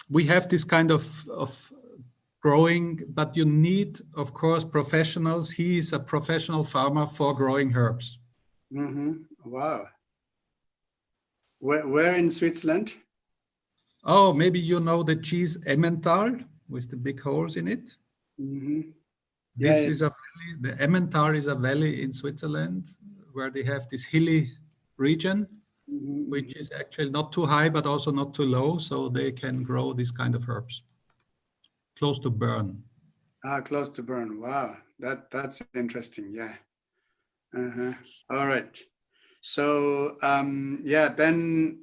we have this kind of growing, but you need, of course, professionals. He is a professional farmer for growing herbs. Wow. Where in Switzerland? Oh, maybe you know the cheese Emmental with the big holes in it. This is a valley. The Emmental is a valley in Switzerland where they have this hilly region, which is actually not too high, but also not too low. So they can grow these kind of herbs. Close to Bern. Close to Bern. Wow, that's interesting. Yeah. All right. So yeah, then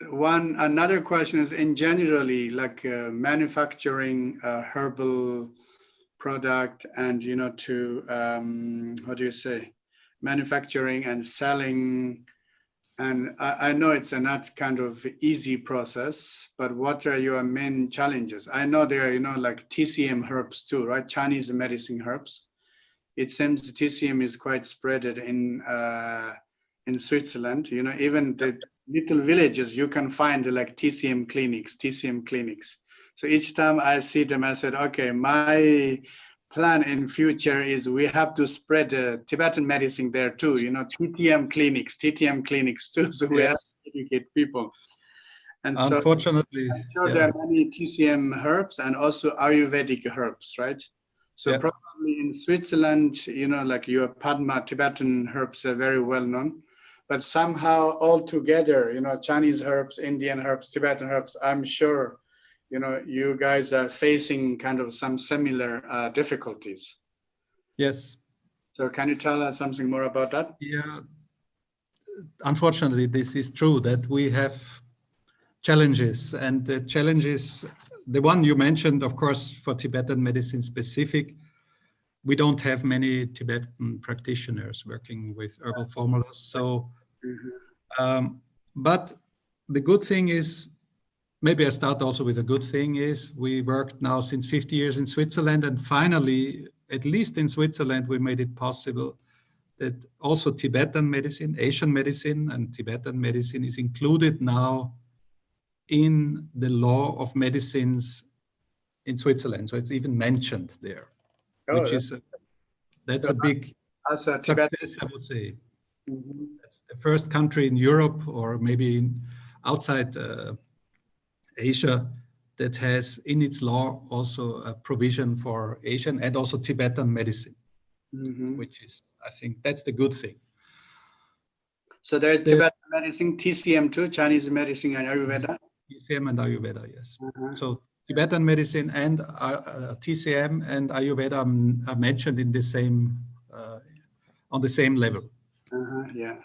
another question is, in generally, like manufacturing a herbal product, and to how do you say, manufacturing and selling And I know it's a not kind of easy process, but what are your main challenges? I know there are, like TCM herbs too, right? Chinese medicine herbs. It seems TCM is quite spread in Switzerland. Even the little villages, you can find like TCM clinics. So each time I see them, I said, okay, my plan in future is we have to spread Tibetan medicine there too, TTM clinics too. So we have to educate people. And so unfortunately, I'm sure there are many TCM herbs and also Ayurvedic herbs, right? So probably in Switzerland, like your Padma Tibetan herbs are very well known, but somehow all together, Chinese herbs, Indian herbs, Tibetan herbs, I'm sure you guys are facing kind of some similar difficulties. Yes. So can you tell us something more about that? Yeah. Unfortunately, this is true that we have challenges, and the challenges, the one you mentioned, of course, for Tibetan medicine specific, we don't have many Tibetan practitioners working with herbal formulas. So, but the good thing is, maybe I start also with a good thing is we worked now since 50 years in Switzerland, and finally, at least in Switzerland, we made it possible that also Tibetan medicine, Asian medicine and Tibetan medicine is included now in the law of medicines in Switzerland. So it's even mentioned there, which is that's a big success, I would say. That's the first country in Europe or maybe outside Asia that has in its law also a provision for Asian and also Tibetan medicine, which is, I think that's the good thing. So there's Tibetan medicine, TCM too, Chinese medicine and Ayurveda? TCM and Ayurveda, yes. So Tibetan medicine and TCM and Ayurveda are mentioned in the same, on the same level. Yeah.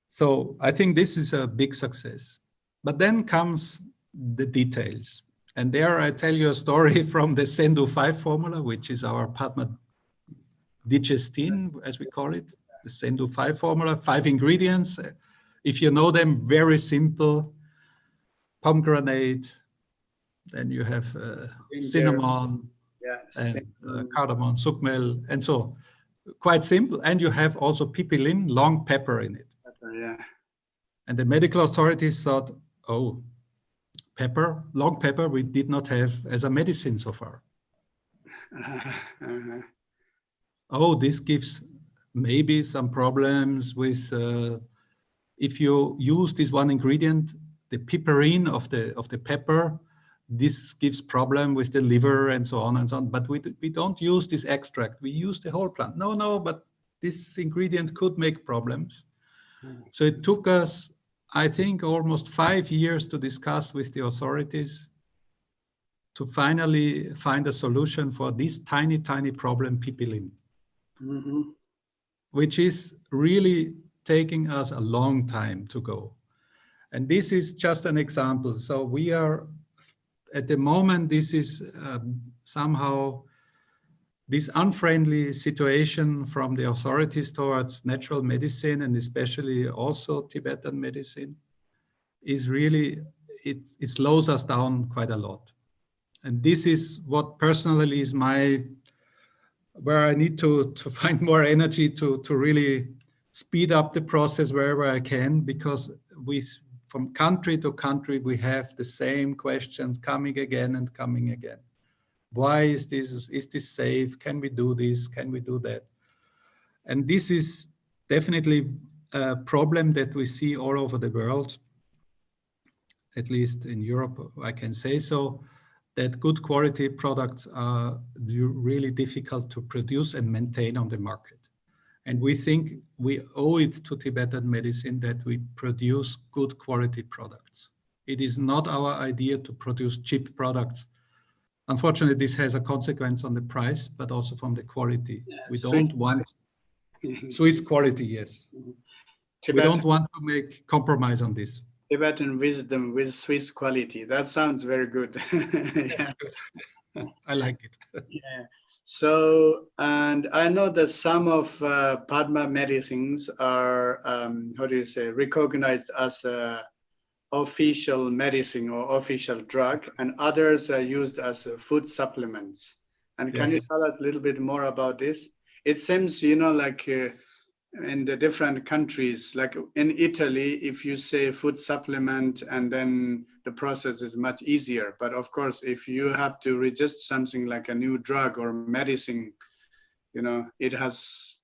So I think this is a big success. But then comes the details. And there I tell you a story from the Sendu 5 formula, which is our Padma digestin, as we call it. The Sendu 5 formula, 5 ingredients. If you know them, very simple. Pomegranate, then you have cinnamon, and cardamom, sukmel, and so quite simple. And you have also pipilin, long pepper in it. And the medical authorities thought, oh, pepper, long pepper, we did not have as a medicine so far. Oh, this gives maybe some problems with, if you use this one ingredient, the piperine of the pepper, this gives problem with the liver and so on and so on. But we don't use this extract. We use the whole plant. No, but this ingredient could make problems. So it took us, I think, almost 5 years to discuss with the authorities to finally find a solution for this tiny, tiny problem, pipilin, which is really taking us a long time to go. And this is just an example. So we are, at the moment, this is somehow this unfriendly situation from the authorities towards natural medicine, and especially also Tibetan medicine, is really, it slows us down quite a lot. And this is what personally is where I need to find more energy to really speed up the process wherever I can, because from country to country, we have the same questions coming again and coming again. Why is this safe? Can we do this? Can we do that? And this is definitely a problem that we see all over the world, at least in Europe, I can say so, that good quality products are really difficult to produce and maintain on the market. And we think we owe it to Tibetan medicine that we produce good quality products. It is not our idea to produce cheap products. Unfortunately, this has a consequence on the price, but also from the quality. We don't want Swiss quality, yes. We don't want to make compromise on this. Tibetan wisdom with Swiss quality. That sounds very good. I like it. Yeah. So, and I know that some of Padma medicines are, how do you say, recognized as official medicine or official drug, and others are used as food supplements. And can you Yes. tell us a little bit more about this? It seems, you know, like in the different countries, like in Italy, if you say food supplement, and then the process is much easier. But of course, if you have to register something like a new drug or medicine, you know, it has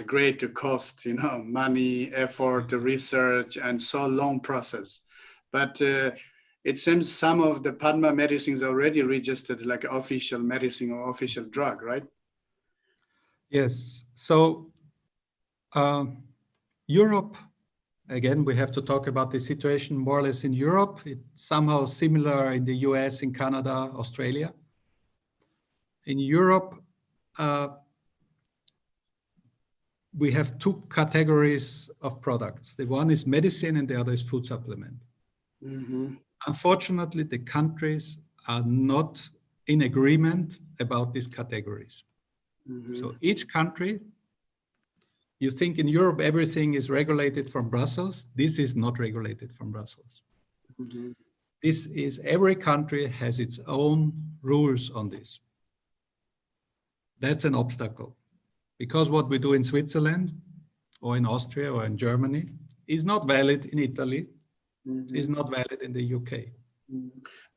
great cost, you know, money, effort, research, and so long process. But it seems some of the Padma medicines already registered like official medicine or official drug, right? Yes. So Europe, again, we have to talk about the situation more or less in Europe. It's somehow similar in the US, in Canada, Australia. In Europe, we have two categories of products. The one is medicine and the other is food supplement. Mm-hmm. Unfortunately, the countries are not in agreement about these categories. Mm-hmm. So each country, you think in Europe everything is regulated from Brussels. This is not regulated from Brussels. Mm-hmm. This is, every country has its own rules on this. That's an obstacle. Because what we do in Switzerland or in Austria or in Germany is not valid in Italy, Mm-hmm. is not valid in the UK. Mm-hmm.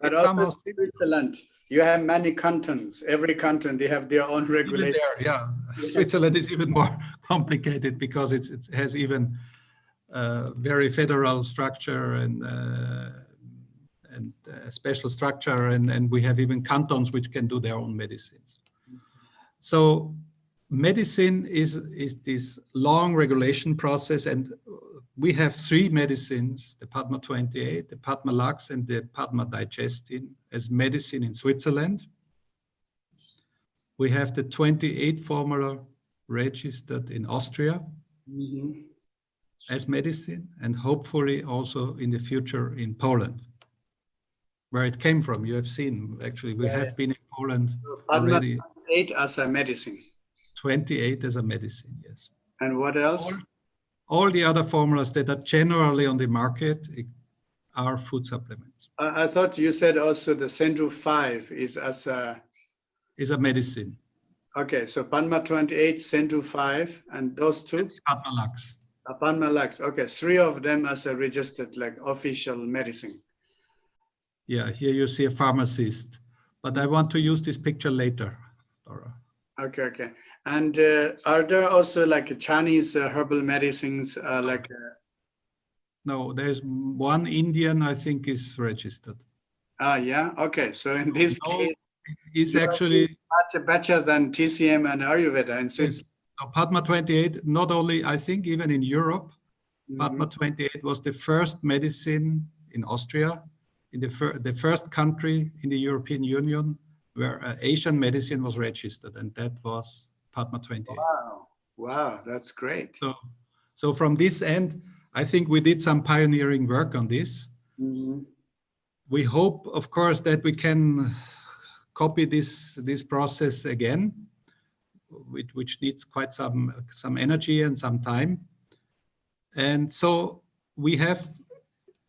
But It's also somehow Switzerland, you have many cantons. Every canton, they have their own even regulation. there, yeah. Switzerland is even more complicated because it has even very federal structure and special structure, and we have even cantons which can do their own medicines. So medicine is this long regulation process, and we have three medicines: the Padma 28, the Padma Lux, and the Padma Digestin as medicine in Switzerland. We have the 28 formula registered in Austria Mm-hmm. as medicine, and hopefully also in the future in Poland, where it came from. You have seen, actually, we have been in Poland So Padma already. 8 as a medicine. 28 as a medicine, yes. And what else? All the other formulas that are generally on the market are food supplements. I thought you said also the Senju 5 is as a... Is a medicine. Okay, so Padma 28, Senju 5, and those two? Padma Lux. Padma Lux. Okay, 3 of them as a registered like official medicine. Yeah, here you see a pharmacist, but I want to use this picture later, Dora. Okay, okay. And are there also like Chinese herbal medicines like... No, there's one Indian, I think, is registered. Yeah, okay. So in this case, is actually much better than TCM and Ayurveda in Switzerland. So Padma 28, not only, I think even in Europe, Mm-hmm. Padma 28 was the first medicine in Austria, in the first country in the European Union where Asian medicine was registered, and that was Padma 28. Wow, wow, that's great. So from this end, I think we did some pioneering work on this. Mm-hmm. We hope, of course, that we can copy this process again, which needs quite some energy and some time. And so we have,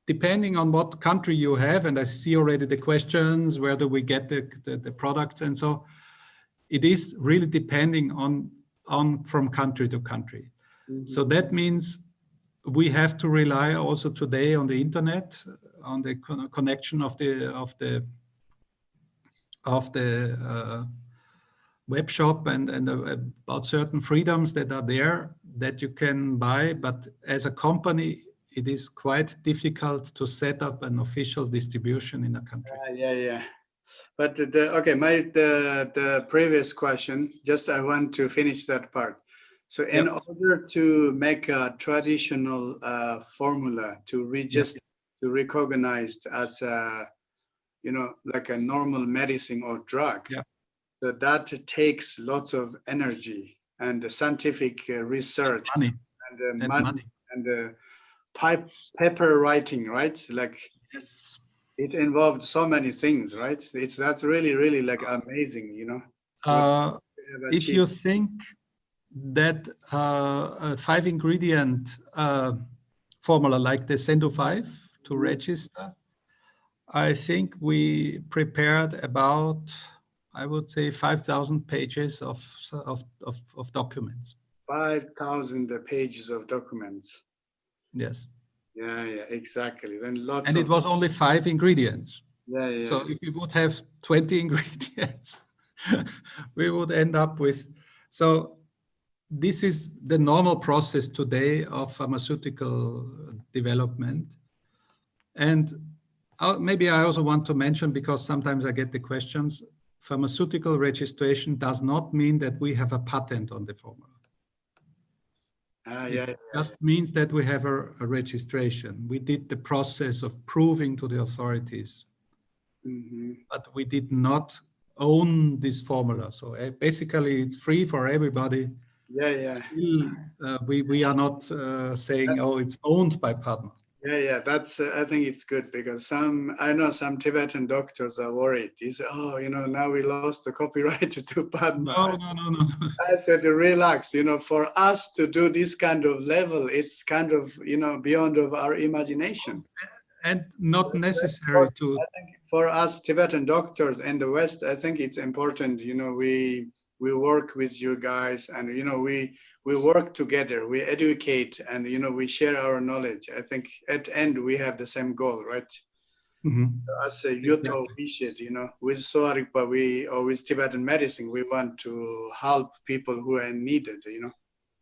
depending on what country you have, and I see already the questions, where do we get the products, and so it is really depending on from country to country. Mm-hmm. So that means we have to rely also today on the internet, on the connection of the web shop and about certain freedoms that are there that you can buy. But as a company, it is quite difficult to set up an official distribution in a country. Yeah. But the previous question, just I want to finish that part. So in order to make a traditional formula to register, to recognized as a, like a normal medicine or drug, so that takes lots of energy and scientific research and money and paper writing, right? Like, yes, it involved so many things, right? That's really like amazing, if you think that a 5-ingredient formula like the Sendo 5 to register, I think we prepared about, I would say, 5,000 pages of documents. 5,000 pages of documents. Yes. Yeah, exactly. Then lots and of. it was only 5 ingredients. Yeah. So if you would have 20 ingredients, we would end up with. So this is the normal process today of pharmaceutical development. And maybe I also want to mention, because sometimes I get the questions, pharmaceutical registration does not mean that we have a patent on the formula. It just means that we have a registration. We did the process of proving to the authorities, but we did not own this formula. So basically, it's free for everybody. Still, we are not saying, oh, it's owned by Padma. That's I think it's good, because I know some Tibetan doctors are worried. They say, oh, now we lost the copyright to Padma. No. I said, relax, for us to do this kind of level, it's kind of, beyond of our imagination. And not necessary to. I think for us Tibetan doctors in the West, I think it's important, we work with you guys, and, we work together, we educate, and, we share our knowledge. I think at the end we have the same goal, right? As a youth of Vishet, with Sowa Rigpa, or with Tibetan medicine, we want to help people who are needed,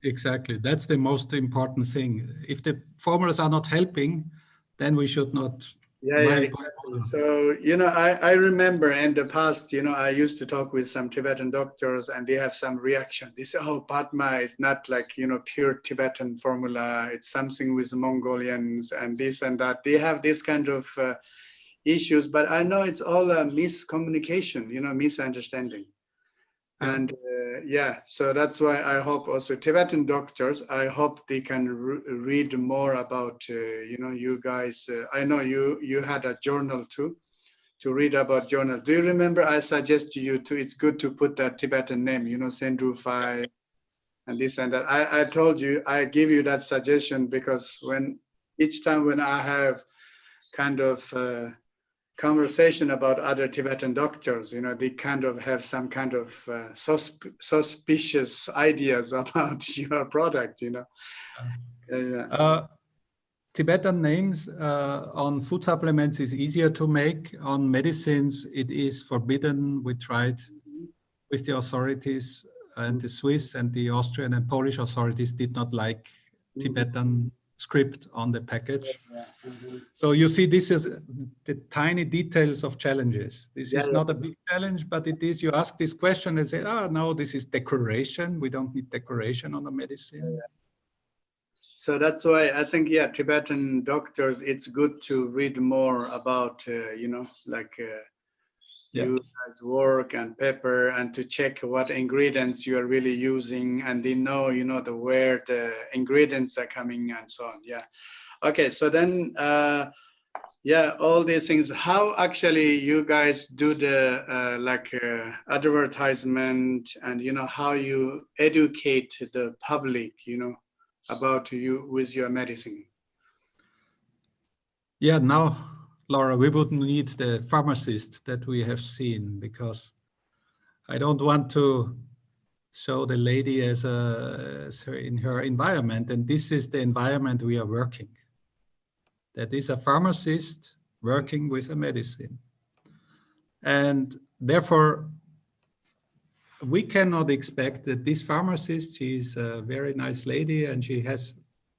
Exactly. That's the most important thing. If the formulas are not helping, then we should not. Exactly. So, I remember in the past, I used to talk with some Tibetan doctors, and they have some reaction. They say, oh, Padma is not like, pure Tibetan formula. It's something with Mongolians and this and that. They have this kind of issues, but I know it's all a miscommunication, misunderstanding. And so that's why I hope also Tibetan doctors, I hope they can read more about, you guys. I know you had a journal too, to read about journal. Do you remember I suggest to you too, it's good to put that Tibetan name, Sendru Phai and this and that. I told you, I give you that suggestion because each time when I have kind of conversation about other Tibetan doctors, they kind of have some kind of suspicious ideas about your product, Tibetan names on food supplements is easier to make. On medicines, it is forbidden. We tried with the authorities, and the Swiss and the Austrian and Polish authorities did not like Tibetan script on the package. So you see, this is the tiny details of challenges. This is not a big challenge, but it is, you ask this question and say, oh, no, this is decoration. We don't need decoration on the medicine. So that's why I think, Tibetan doctors, it's good to read more about, you guys' work and paper, and to check what ingredients you are really using, and they know, where the ingredients are coming and so on. Okay, so then, all these things, how actually you guys do the advertisement, and, how you educate the public, about you with your medicine? Now, Laura, we would need the pharmacist that we have seen, because I don't want to show the lady as in her environment, and this is the environment we are working. That is a pharmacist working with a medicine. And therefore, we cannot expect that this pharmacist, she's a very nice lady and she has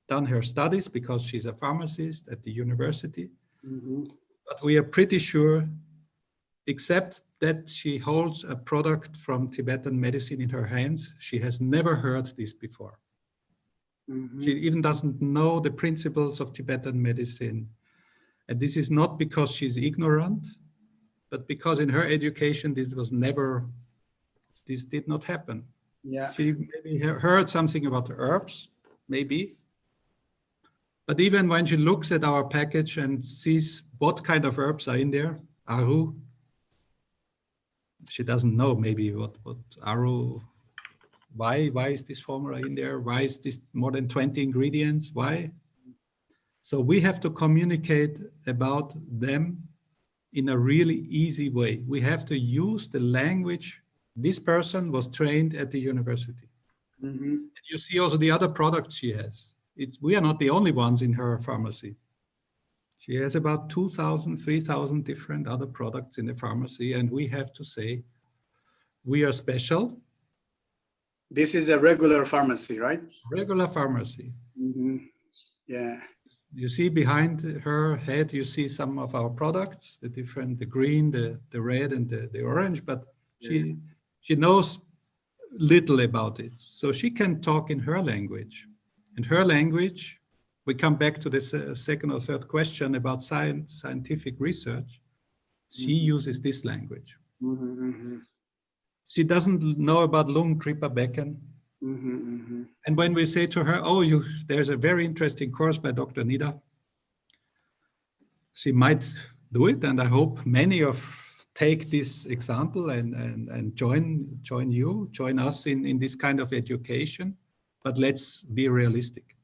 done her studies because she's a pharmacist at the university. But we are pretty sure, except that she holds a product from Tibetan medicine in her hands, she has never heard this before. She even doesn't know the principles of Tibetan medicine. And this is not because she's ignorant, but because in her education, this did not happen. She maybe heard something about the herbs, maybe. But even when she looks at our package and sees what kind of herbs are in there, Aru, she doesn't know maybe what Aru Why is this formula in there? Why is this more than 20 ingredients? Why? So we have to communicate about them in a really easy way. We have to use the language. This person was trained at the university. Mm-hmm. You see also the other products she has. We are not the only ones in her pharmacy. She has about 2,000, 3,000 different other products in the pharmacy, and we have to say, we are special. This is a regular pharmacy, right? Regular pharmacy. Mm-hmm. Yeah. You see behind her head, you see some of our products, the green, the red, and the orange, but she knows little about it. So she can talk in her language. And her language, we come back to this second or third question about scientific research. She uses this language. Mm-hmm, mm-hmm. She doesn't know about lung, tripa, becken. Mm-hmm, mm-hmm. And when we say to her, there's a very interesting course by Dr.Nida, she might do it. And I hope many take this example and join us in this kind of education. But let's be realistic.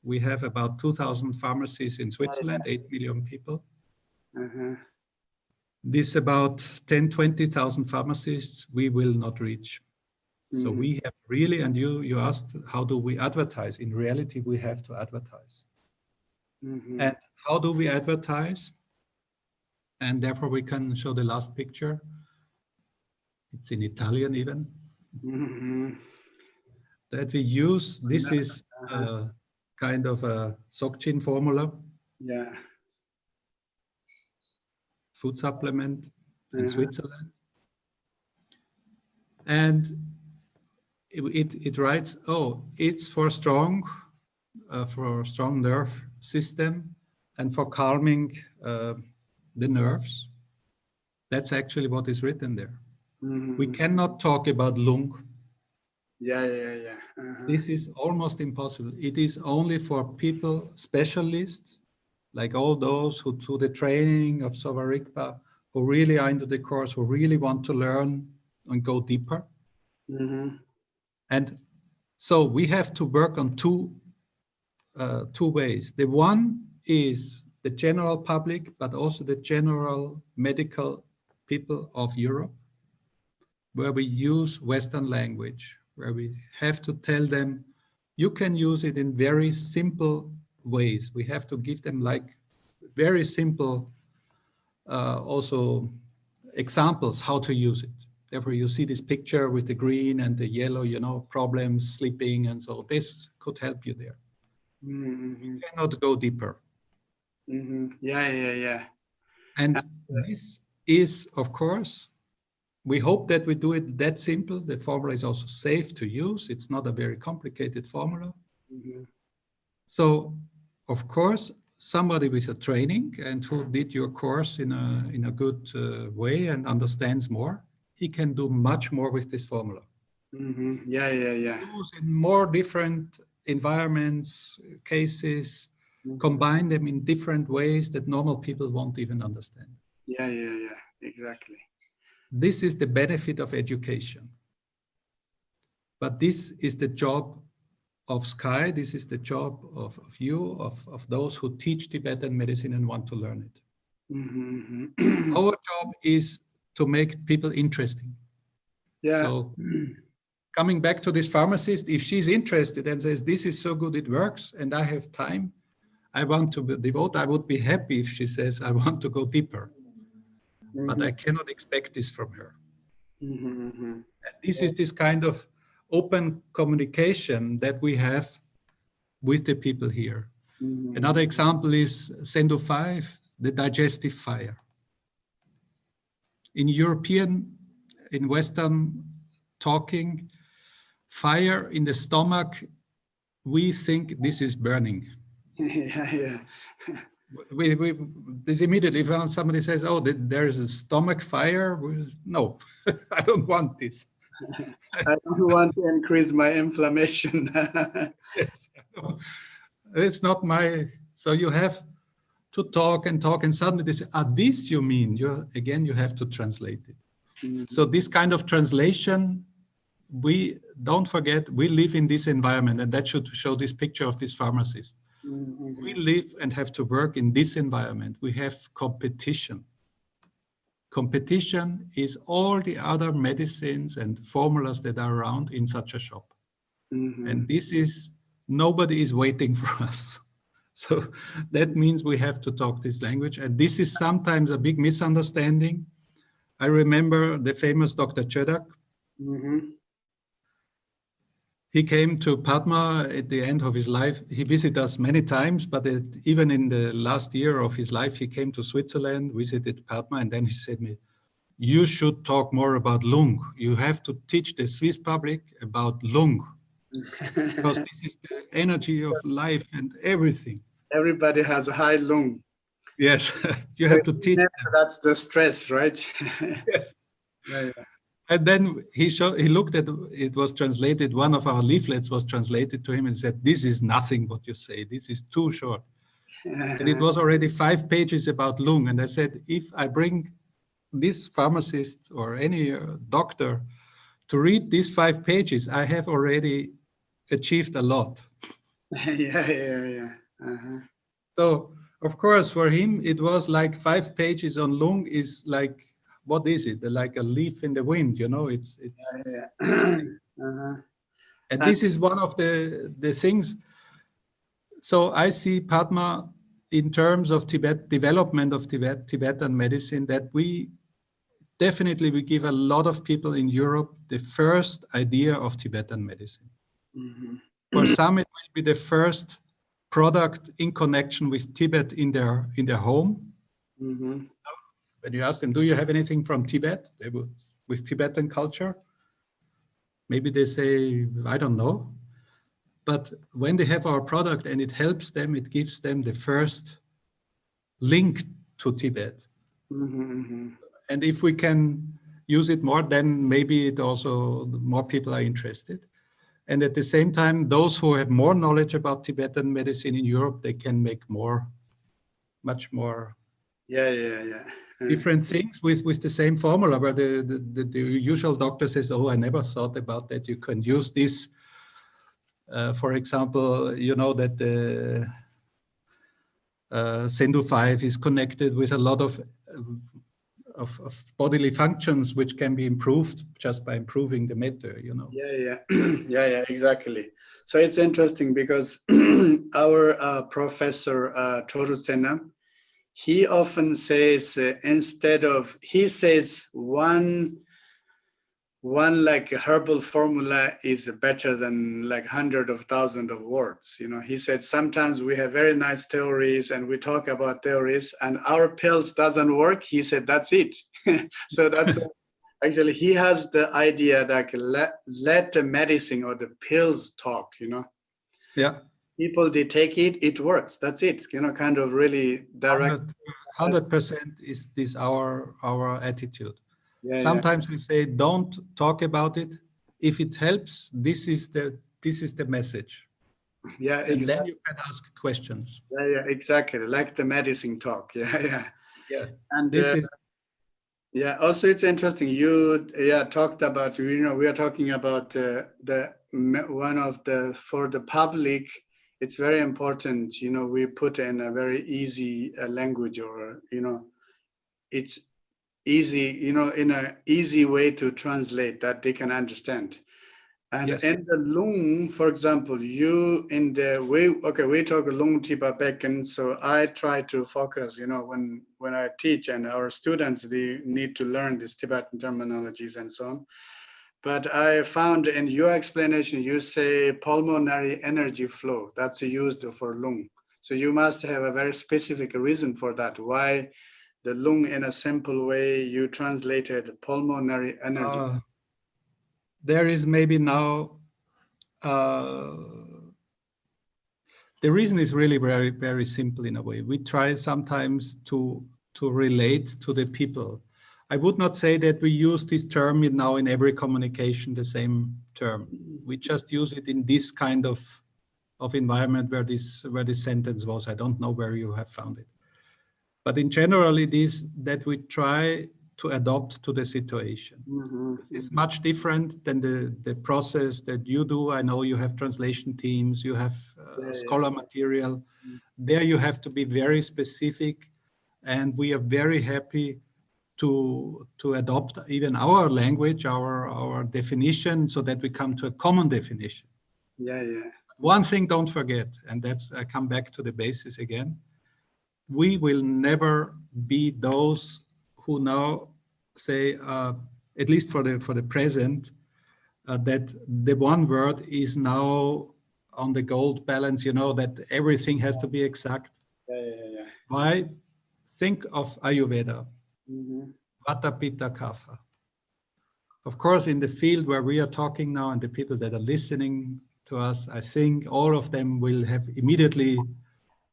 We have about 2,000 pharmacies in Switzerland, 8 million people. Uh-huh. This about 10, 20,000 pharmacists we will not reach. So we have really, and you asked, how do we advertise? In reality, we have to advertise. Mm-hmm. And how do we advertise? And therefore we can show the last picture. It's in Italian even. Mm-hmm. That we use, this is kind of a Sokchin formula. Yeah. Food supplement in Switzerland. And it writes, it's for strong nerve system and for calming the nerves. That's actually what is written there. Mm-hmm. We cannot talk about lung. Yeah. Uh-huh. This is almost impossible. It is only for people, specialists, like all those who do the training of Sowa Rigpa, who really are into the course, who really want to learn and go deeper. Mm-hmm. And so we have to work on two ways. The one is the general public, but also the general medical people of Europe, where we use Western language, where we have to tell them, you can use it in very simple ways. We have to give them like very simple also examples how to use it. Therefore, you see this picture with the green and the yellow, problems, sleeping, and so this could help you there. Mm-hmm. You cannot go deeper. Mm-hmm. Yeah. And this is, of course, we hope that we do it that simple. The formula is also safe to use. It's not a very complicated formula. Mm-hmm. So, of course, somebody with a training and who did your course in a good way and understands more, he can do much more with this formula. Mm-hmm. Yeah. Use in more different environments, cases, combine them in different ways that normal people won't even understand. Yeah, exactly. This is the benefit of education. But this is the job of Sky, this is the job of you, of those who teach Tibetan medicine and want to learn it. Mm-hmm. Our job is to make people interesting. Yeah. So coming back to this pharmacist, if she's interested and says, this is so good, it works, and I have time, I want to devote, I would be happy if she says, I want to go deeper. Mm-hmm. But I cannot expect this from her. Mm-hmm. And this is this kind of open communication that we have with the people here. Mm-hmm. Another example is Sendu 5, the digestive fire. In Western talking, fire in the stomach, we think this is burning. Yeah. This immediately, if somebody says, there's a stomach fire, no, I don't want this. I don't want to increase my inflammation. Yes, it's not my, so you have to talk, and suddenly they say, this you mean? You have to translate it. Mm-hmm. So this kind of translation we don't forget, we live in this environment, and that should show this picture of this pharmacist. We live and have to work in this environment. We have competition. Competition is all the other medicines and formulas that are around in such a shop. And this is, nobody is waiting for us. So that means we have to talk this language. And this is sometimes a big misunderstanding. I remember the famous Dr. Chodak. He came to Padma at the end of his life. He visited us many times, but even in the last year of his life, he came to Switzerland, visited Padma, and then he said to me, you should talk more about lung. You have to teach the Swiss public about lung, because this is the energy of life and everything. Everybody has a high lung. Yes, you have to teach. That's the stress, right? Yes. Yeah. And then he looked at it, was translated, one of our leaflets was translated to him and said, this is nothing what you say, this is too short. And it was already 5 pages about lung. And I said, if I bring this pharmacist or any doctor to read these 5 pages, I have already achieved a lot. Yeah. So, of course, for him, it was like 5 pages on lung is like, what is it? Like a leaf in the wind, you know, it's. And this is one of the things. So I see Padma in terms of development of Tibetan medicine, that we give a lot of people in Europe the first idea of Tibetan medicine. For some, it will be the first product in connection with Tibet in their home. When you ask them, do you have anything from Tibet? They would, with Tibetan culture? Maybe they say, I don't know. But when they have our product and it helps them, it gives them the first link to Tibet. And if we can use it more, then maybe it also, more people are interested. And at the same time, those who have more knowledge about Tibetan medicine in Europe, they can make much more. Different things with the same formula, where the usual doctor says, oh, I never thought about that. You can use this. For example, you know that the Sendu 5 is connected with a lot of bodily functions which can be improved just by improving the metta, you know. Yeah, exactly. So it's interesting because our professor Toru Tsena, he often says he says one like herbal formula is better than like 100,000 of words. You know, he said sometimes we have very nice theories and we talk about theories and our pills doesn't work. He said that's it. So that's actually he has the idea that let the medicine or the pills talk. You know. Yeah. People, they take it, it works. That's it. You know, kind of really direct. 100% is this our attitude. Sometimes we say, don't talk about it. If it helps, this is the message. Yeah, and exactly. Then you can ask questions. Yeah, exactly. Like the medicine talk. Yeah. And this is. Yeah. Also, it's interesting. You talked about. You know, we are talking about for the public. It's very important, you know, we put in a very easy language, or, you know, it's easy, you know, in an easy way to translate that they can understand. And in the lung, for example, we talk lung tipa becken, so I try to focus, you know, when I teach and our students, they need to learn these Tibetan terminologies and so on. But I found in your explanation, you say pulmonary energy flow. That's used for lung. So you must have a very specific reason for that. Why the lung, in a simple way, you translated pulmonary energy. There is maybe now, the reason is really very, very simple in a way. We try sometimes to relate to the people. I would not say that we use this term now in every communication, the same term. We just use it in this kind of environment where this sentence was. I don't know where you have found it. But in general, it is that we try to adapt to the situation. Mm-hmm. This is much different than the process that you do. I know you have translation teams, you have scholar material. There you have to be very specific, and we are very happy to adopt even our language, our definition, so that we come to a common definition. Yeah, yeah. One thing don't forget, and that's, I come back to the basis again. We will never be those who now say, at least for the present, that the one word is now on the gold balance, that everything has to be exact. Yeah. Why? Think of Ayurveda, Mm-hmm. Vata, Pitta, Kapha. Of course, in the field where we are talking now and the people that are listening to us, I think all of them will have immediately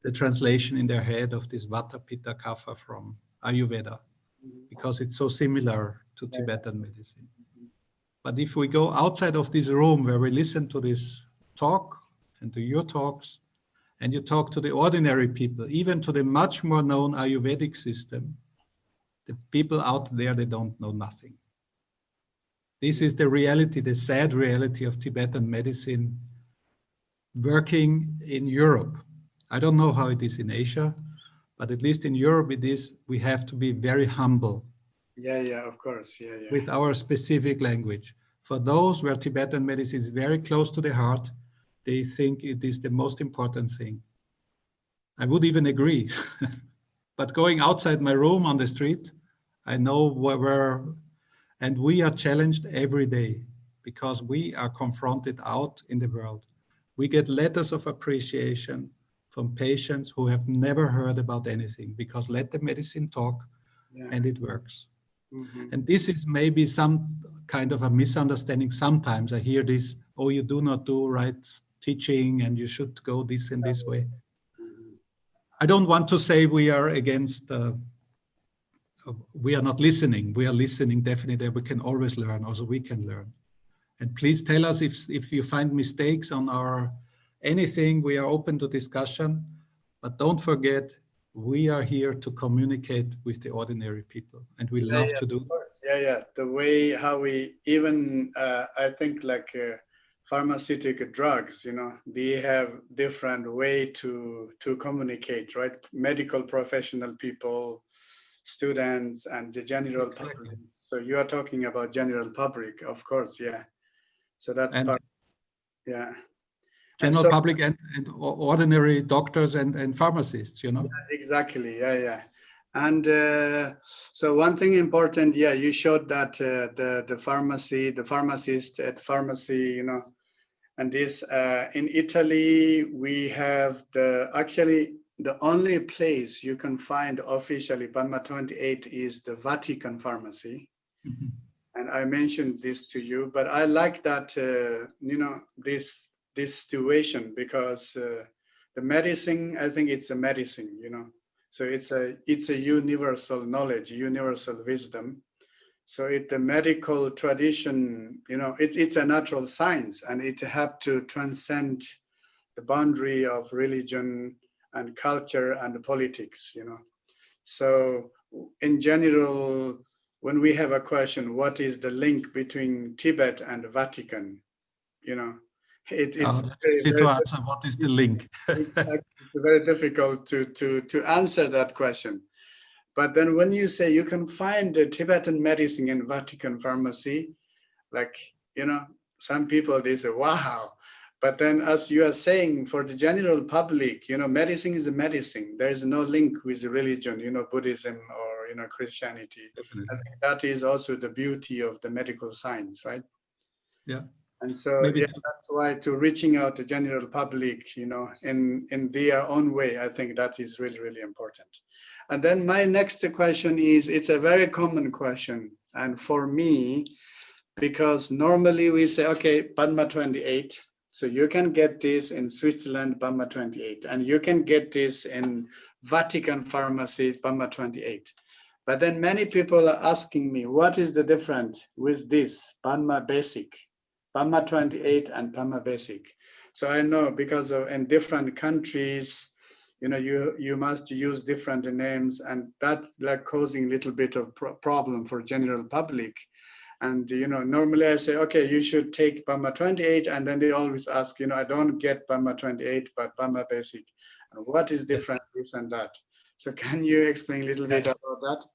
the translation in their head of this Vata, Pitta, Kapha from Ayurveda, because it's so similar to Tibetan medicine. But if we go outside of this room where we listen to this talk and to your talks, and you talk to the ordinary people, even to the much more known Ayurvedic system, the people out there, they don't know nothing. This is the reality, the sad reality of Tibetan medicine working in Europe. I don't know how it is in Asia, but at least in Europe it is, we have to be very humble. Yeah, of course. Yeah. With our specific language. For those where Tibetan medicine is very close to the heart, they think it is the most important thing. I would even agree. But going outside my room on the street, I know where, and we are challenged every day because we are confronted out in the world. We get letters of appreciation from patients who have never heard about anything, because let the medicine talk, and it works. Mm-hmm. And this is maybe some kind of a misunderstanding. Sometimes I hear this, oh, you do not do right teaching and you should go this and this way. Mm-hmm. I don't want to say we are against, we are not listening. We are listening definitely. We can always learn, also we can learn. And please tell us if you find mistakes on our anything, we are open to discussion, but don't forget, we are here to communicate with the ordinary people, and we love to do. Of course. Yeah. The way how we even, I think like pharmaceutical drugs, they have different way to communicate, right? Medical professional people, students, and the general public. So you are talking about general public, of course, yeah. So that's part, yeah. General public and ordinary doctors and pharmacists, Yeah, exactly, yeah. And so one thing important, you showed that the pharmacist at pharmacy, and this in Italy, we have the only place you can find officially Panma 28 is the Vatican pharmacy. Mm-hmm. And I mentioned this to you, but I like that, this situation, because the medicine, I think it's a medicine, so it's a universal knowledge, universal wisdom. So the medical tradition, it's a natural science, and it have to transcend the boundary of religion and culture and politics, So in general, when we have a question, what is the link between Tibet and the Vatican? It's easy to answer. What is the link? It's very difficult to answer that question. But then when you say you can find the Tibetan medicine in Vatican pharmacy, like, some people, they say, wow. But then as you are saying, for the general public, medicine is a medicine. There is no link with religion, Buddhism or, Christianity. Definitely. I think that is also the beauty of the medical science, right? Yeah. And so, that's why to reaching out to general public, in their own way, I think that is really, really important. And then my next question is, it's a very common question. And for me, because normally we say, okay, Panma 28. So you can get this in Switzerland, Panma 28. And you can get this in Vatican pharmacy, Panma 28. But then many people are asking me, what is the difference with this Panma Basic? Panma 28 and Panma Basic. So I know because in different countries, you must use different names, and that like causing a little bit of problem for general public. And normally I say, okay, you should take Burma 28, and then they always ask, I don't get Burma 28, but Burma Basic. And what is different, this and that? So can you explain a little bit about that?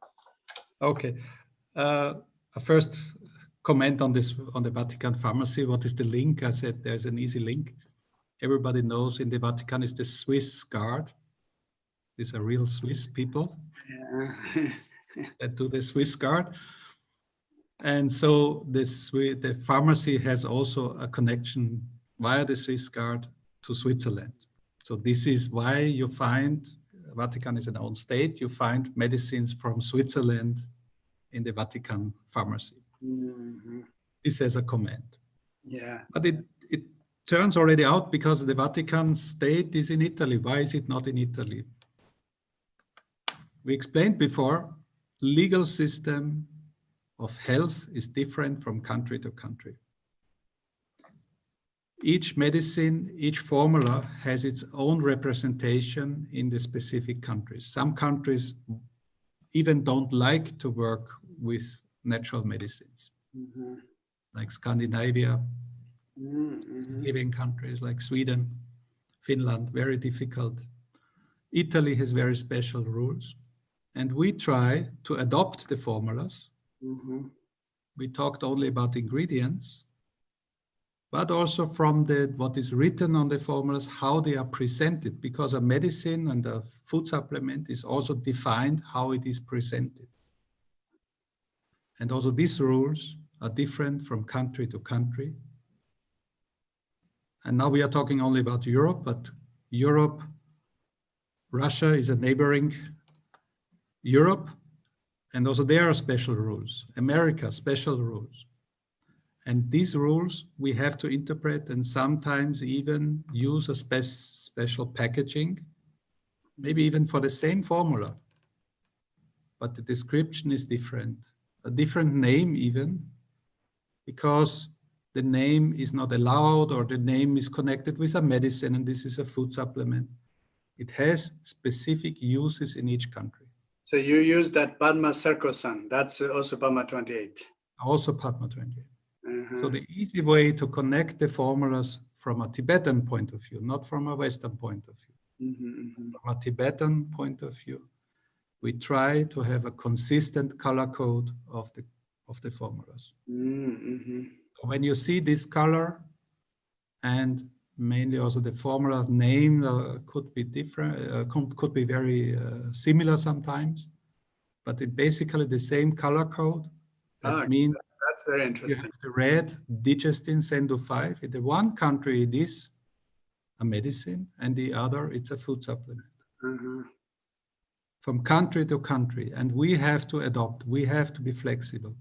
Okay. First comment on this, on the Vatican pharmacy. What is the link? I said there's an easy link. Everybody knows in the Vatican is the Swiss Guard. These are real Swiss people that do the Swiss Guard. And so the pharmacy has also a connection via the Swiss Guard to Switzerland. So this is why you find, Vatican is an own state, you find medicines from Switzerland in the Vatican pharmacy. Mm-hmm. This as a comment. Yeah. But it turns already out because the Vatican state is in Italy. Why is it not in Italy? We explained before, legal system of health is different from country to country. Each medicine, each formula has its own representation in the specific countries. Some countries even don't like to work with natural medicines, like Scandinavia, Scandinavian countries like Sweden, Finland, very difficult. Italy has very special rules. And we try to adopt the formulas. We talked only about ingredients, but also from what is written on the formulas, how they are presented, because a medicine and a food supplement is also defined how it is presented. And also these rules are different from country to country. And now we are talking only about Europe, but Europe, Russia is a neighboring Europe, and also there are special rules. America, special rules. And these rules we have to interpret and sometimes even use a special packaging, maybe even for the same formula. But the description is different, a different name even, because the name is not allowed or the name is connected with a medicine and this is a food supplement. It has specific uses in each country. So you use that Padma Sarkosan, that's also Padma 28. Also Padma 28. So the easy way to connect the formulas from a Tibetan point of view, not from a Western point of view, from a Tibetan point of view, we try to have a consistent color code of the formulas. When you see this color, and mainly also the formula name could be different, could be very similar sometimes, but it basically the same color code. That means that's very interesting. You have the red digestin sendu 5. In the one country it is a medicine, and the other it's a food supplement. From country to country, and we have to adopt. We have to be flexible.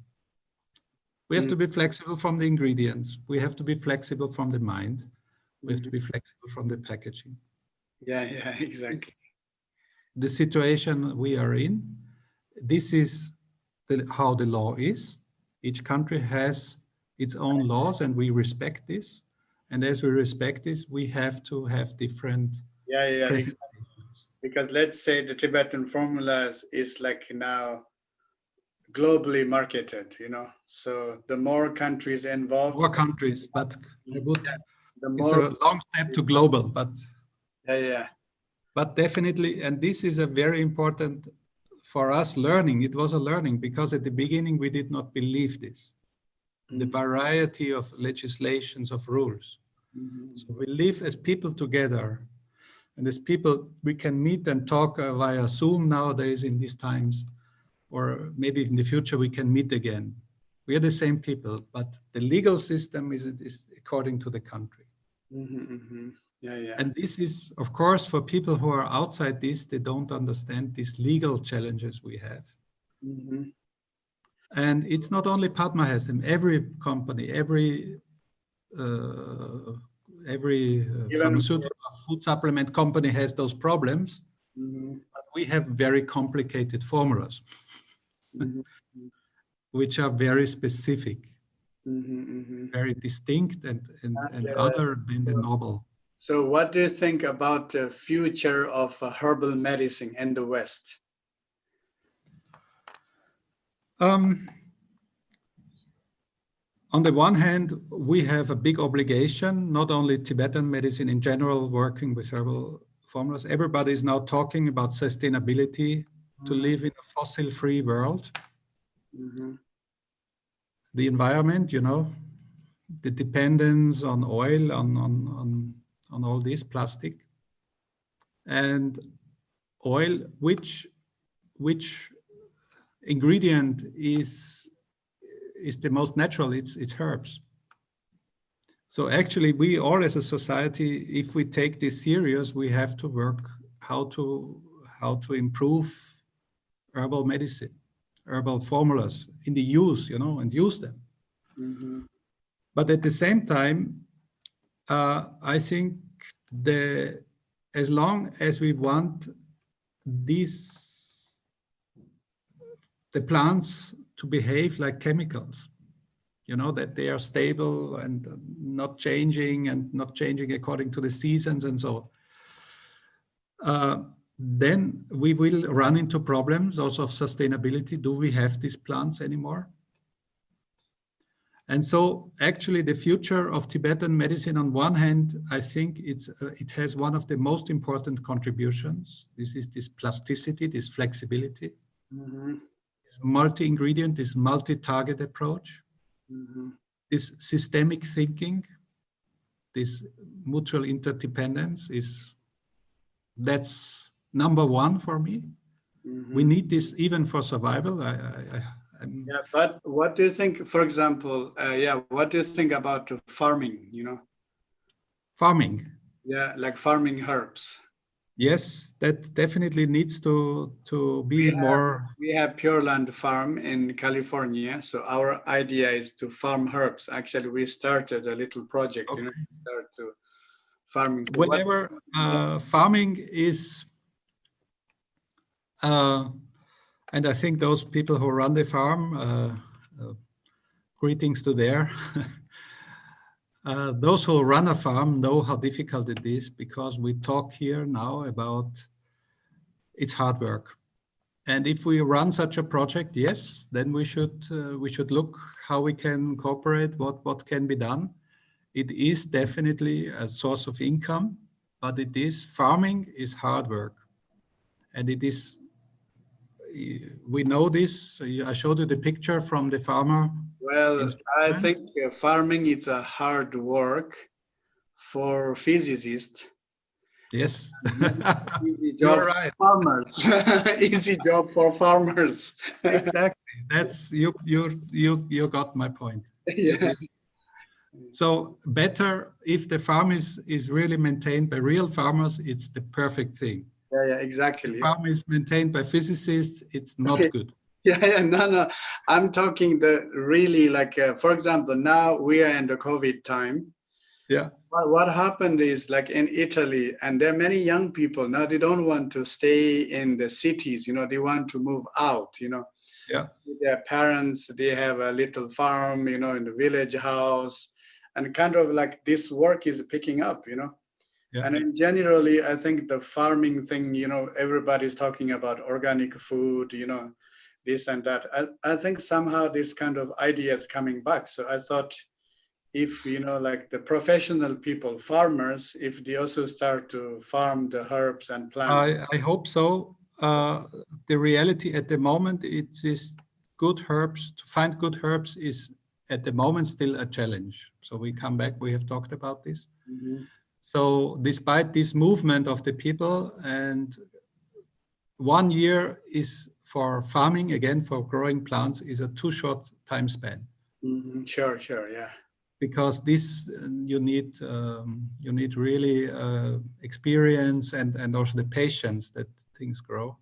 We have to be flexible from the ingredients. We have to be flexible from the mind. We have to be flexible from the packaging. Yeah, exactly. The situation we are in, this is how the law is. Each country has its own laws and we respect this. And as we respect this, we have to have different exactly. Because let's say the Tibetan formulas is like now globally marketed, so the more countries involved. More countries, but it's a long step to global, but but definitely, and this is a very important for us learning. It was a learning because at the beginning we did not believe this, the variety of legislations of rules. So we live as people together, and as people we can meet and talk via Zoom nowadays in these times, or maybe in the future we can meet again. We are the same people, but the legal system is according to the country. And this is, of course, for people who are outside this, they don't understand these legal challenges we have. And it's not only Padma has them. Every company, every pharmaceutical food supplement company has those problems. But we have very complicated formulas, which are very specific, very distinct and other than the normal. So what do you think about the future of herbal medicine in the West? On the one hand, we have a big obligation, not only Tibetan medicine in general, working with herbal formulas. Everybody is now talking about sustainability, to live in a fossil-free world. The environment, you know, the dependence on oil, on all this plastic, and oil, which ingredient is the most natural? It's herbs. So actually, we all as a society, if we take this serious, we have to work how to improve herbal medicine, herbal formulas in the use, you know, and use them. But at the same time, I think as long as we want the plants to behave like chemicals, you know, that they are stable and not changing according to the seasons and so on, then we will run into problems also of sustainability. Do we have these plants anymore? And so actually the future of Tibetan medicine, on one hand, I think it has one of the most important contributions. This is this plasticity, this flexibility, this multi-ingredient, this multi-target approach, this systemic thinking, this mutual interdependence that's number one for me. We need this even for survival. Yeah, but what do you think, for example, what do you think about farming, you know? Farming? Yeah, like farming herbs. Yes, that definitely needs to be more. We have Pure Land Farm in California, so our idea is to farm herbs. Actually, we started a little project, you know, start to farming. So whenever farming is, and I think those people who run the farm, greetings to there. Those who run a farm know how difficult it is, because we talk here now about it's hard work. And if we run such a project, yes, then we should look how we can cooperate, what can be done. It is definitely a source of income, but farming is hard work. And it is, we know this. I showed you the picture from the farmer. Well, I think farming is a hard work for physicists. Yes. Easy job for farmers. Easy job for farmers. Exactly. That's you got my point. Yeah. So better if the farm is really maintained by real farmers, it's the perfect thing. Yeah, exactly. The farm is maintained by physicists, it's not good. Yeah, no. I'm talking really like, for example, now we are in the COVID time. Yeah. What happened is, like in Italy, and there are many young people now, they don't want to stay in the cities, you know, they want to move out, you know. Yeah. With their parents, they have a little farm, you know, in the village house, and kind of like this work is picking up, you know. Yeah. And in generally, I think the farming thing, you know, everybody's talking about organic food, you know, this and that. I think somehow this kind of idea is coming back. So I thought, if, you know, like the professional people, farmers, if they also start to farm the herbs and plants. I hope so. The reality at the moment, it is good herbs. To find good herbs is at the moment still a challenge. So we come back, we have talked about this. So despite this movement of the people, and 1 year is for farming, again, for growing plants, is a too short time span. Sure, yeah. Because this you need really experience and also the patience that things grow.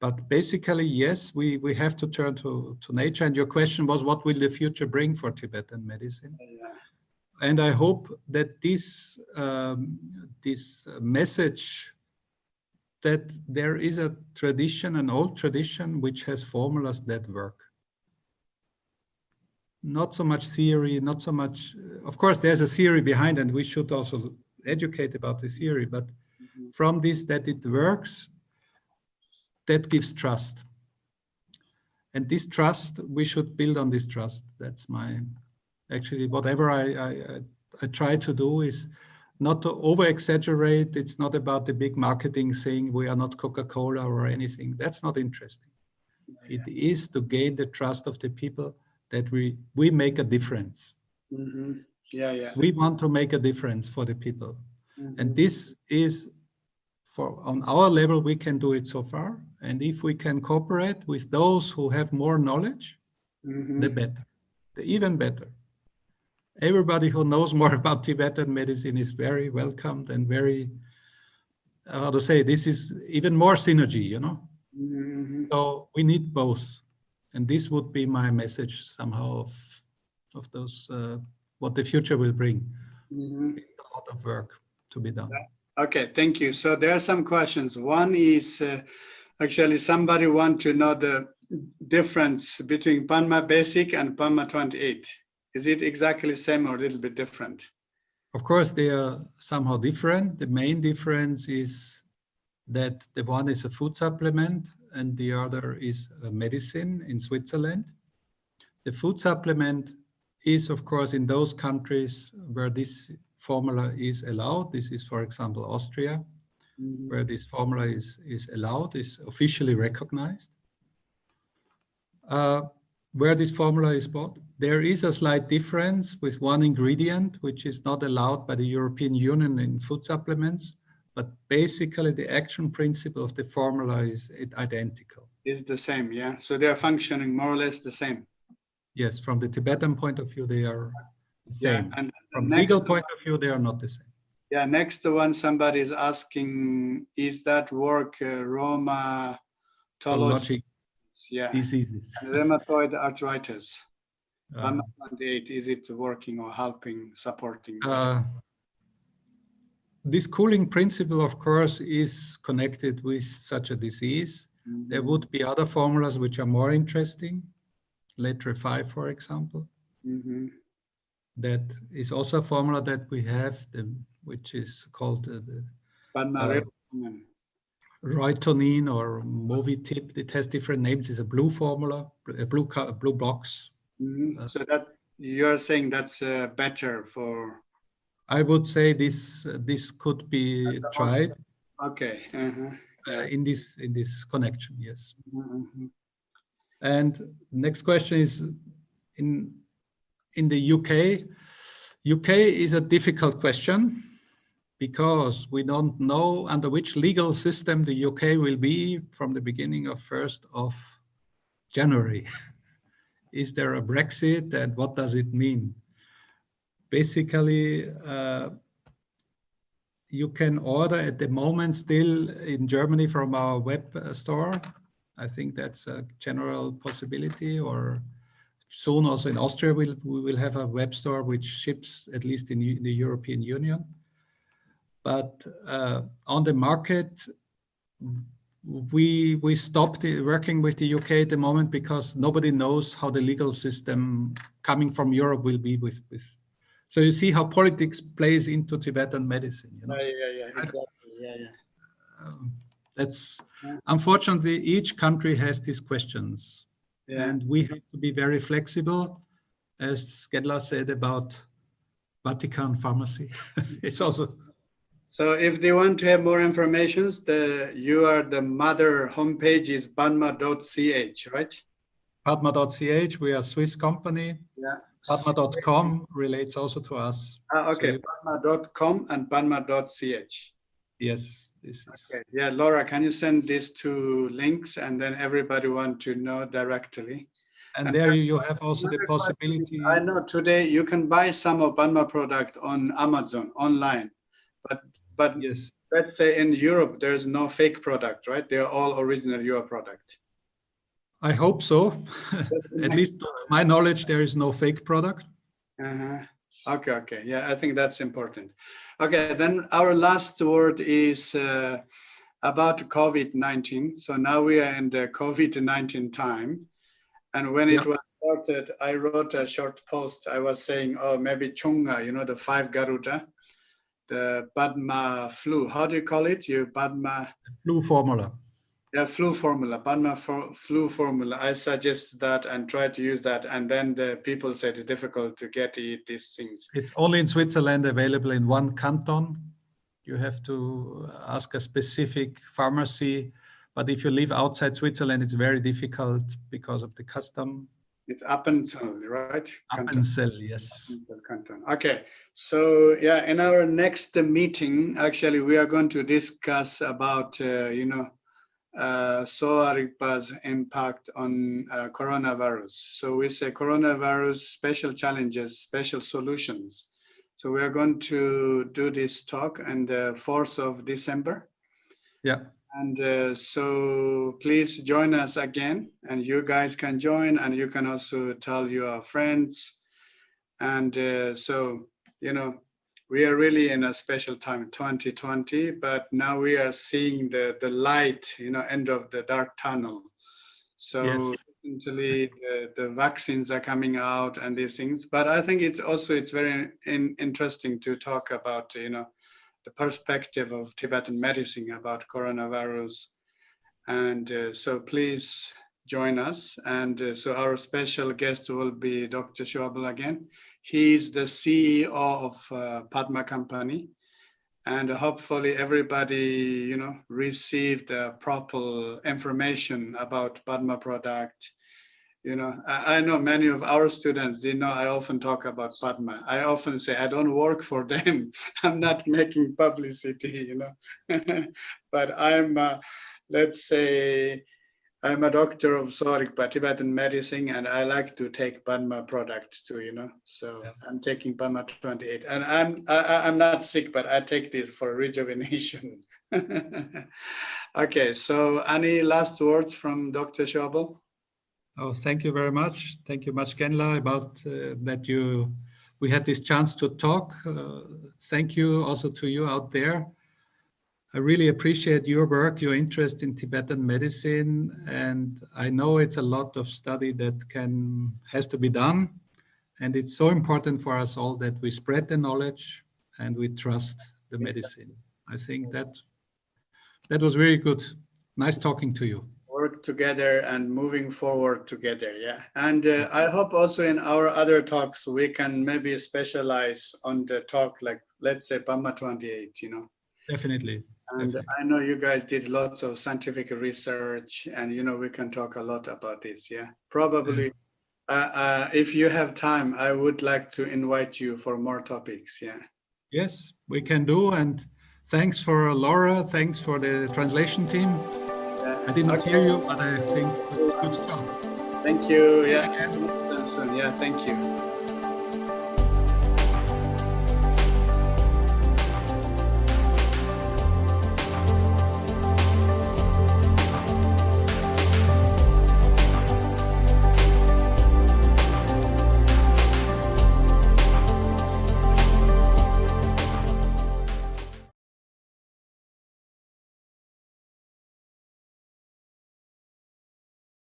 But basically, yes, we have to turn to nature. And your question was, what will the future bring for Tibetan medicine? Yeah. And I hope that this message that there is a tradition, an old tradition, which has formulas that work. Not so much theory, not so much, of course, there's a theory behind, and we should also educate about the theory, but from this that it works, that gives trust. And this trust, we should build on this trust. That's my, actually, whatever I try to do is not to over-exaggerate. It's not about the big marketing thing. We are not Coca-Cola or anything. That's not interesting. It is to gain the trust of the people that we make a difference. We want to make a difference for the people. And this is, on our level, we can do it so far. And if we can cooperate with those who have more knowledge, the better, the even better. Everybody who knows more about Tibetan medicine is very welcomed and very, how to say, this is even more synergy, you know? So we need both. And this would be my message somehow of those, what the future will bring. It's a lot of work to be done. Okay, thank you. So there are some questions. One is, actually somebody want to know the difference between Panma Basic and Panma 28. Is it exactly the same or a little bit different? Of course, they are somehow different. The main difference is that the one is a food supplement and the other is a medicine in Switzerland. The food supplement is, of course, in those countries where this formula is allowed. This is, for example, Austria, where this formula is allowed, is officially recognized. Where this formula is bought, there is a slight difference with one ingredient, which is not allowed by the European Union in food supplements, but basically the action principle of the formula is identical. Is the same, yeah? So they're functioning more or less the same. Yes, from the Tibetan point of view, they are the same. Yeah, and from legal point of view, they are not the same. Yeah, next one, somebody is asking, is that work rheumatology? Yeah, diseases. Rheumatoid arthritis. Panma 28, is it working or helping, supporting? This cooling principle, of course, is connected with such a disease. There would be other formulas which are more interesting. Letre 5, for example. That is also a formula that we have, which is called the Roitonin or Movitip. It has different names. It's a blue formula, a blue box. So that you're saying that's better for? I would say this could be tried. Okay. In this connection, yes. And next question is in the UK. UK is a difficult question because we don't know under which legal system the UK will be from the beginning of 1st of January. Is there a Brexit and what does it mean? Basically, you can order at the moment still in Germany from our web store. I think that's a general possibility, or soon also in Austria we will have a web store which ships at least in the European Union. But on the market, we stopped working with the UK at the moment because nobody knows how the legal system coming from Europe will be with. So you see how politics plays into Tibetan medicine. You know? Yeah, exactly. Yeah. That's unfortunately each country has these questions, and we have to be very flexible, as Gedla said about Vatican pharmacy. It's also. So if they want to have more information, the mother homepage is padma.ch, right? Padma.ch, we are a Swiss company. Yeah. Padma.com relates also to us. Okay, so padma.com and padma.ch. Yes, this is. Okay. Yeah, Laura, can you send these two links and then everybody want to know directly? And there you have also the possibility. I know today you can buy some of Padma product on Amazon online, but yes. Let's say in Europe there's no fake product, right? They're all original your product. I hope so. At least to my knowledge, there is no fake product. Okay. Yeah, I think that's important. Okay, then our last word is about COVID-19. So now we are in the COVID-19 time. And when it was started, I wrote a short post. I was saying, oh, maybe Chunga, the 5 Garuda. the Padma flu. How do you call it? Your Padma? Flu formula. Yeah, flu formula, Padma flu formula. I suggest that and try to use that. And then the people said it's difficult to get these things. It's only in Switzerland available in one canton. You have to ask a specific pharmacy. But if you live outside Switzerland, it's very difficult because of the custom. It's Appenzell, right? Appenzell, yes. Canton. Okay. So yeah, in our next meeting, actually, we are going to discuss about, Sowa Rigpa's impact on coronavirus. So we say coronavirus, special challenges, special solutions. So we are going to do this talk on the 4th of December. Yeah. And so please join us again, and you guys can join, and you can also tell your friends. And so, we are really in a special time, 2020, but now we are seeing the light, end of the dark tunnel. So yes. Essentially the vaccines are coming out and these things, but I think it's very interesting to talk about, the perspective of Tibetan medicine about coronavirus. And so please join us. And so our special guest will be Dr. Schawbl again. He's the CEO of Padma Company. And hopefully everybody, received proper information about Padma product. I know many of our students, they know I often talk about Padma. I often say, I don't work for them. I'm not making publicity, but I'm, let's say, I'm a doctor of Sowa Rigpa, Tibetan medicine, and I like to take Padma product too, So yeah. I'm taking Padma 28, and I'm not sick, but I take this for rejuvenation. Okay, so any last words from Dr. Schawbl? Oh, thank you very much. Thank you much, Genla, about that we had this chance to talk. Thank you also to you out there. I really appreciate your work, your interest in Tibetan medicine, and I know it's a lot of study that has to be done, and it's so important for us all that we spread the knowledge and we trust the medicine. I think that was very good. Nice talking to you. Work together and moving forward together, yeah. And I hope also in our other talks we can maybe specialize on the talk, like let's say Padma 28, Definitely. And definitely. I know you guys did lots of scientific research, and we can talk a lot about this. Yeah, probably. Yeah. If you have time, I would like to invite you for more topics. Yeah. Yes, we can do. And thanks for Laura. Thanks for the translation team. Yeah. I did not hear you, but I think good job. Thank you. Yeah. Yeah. Thank you.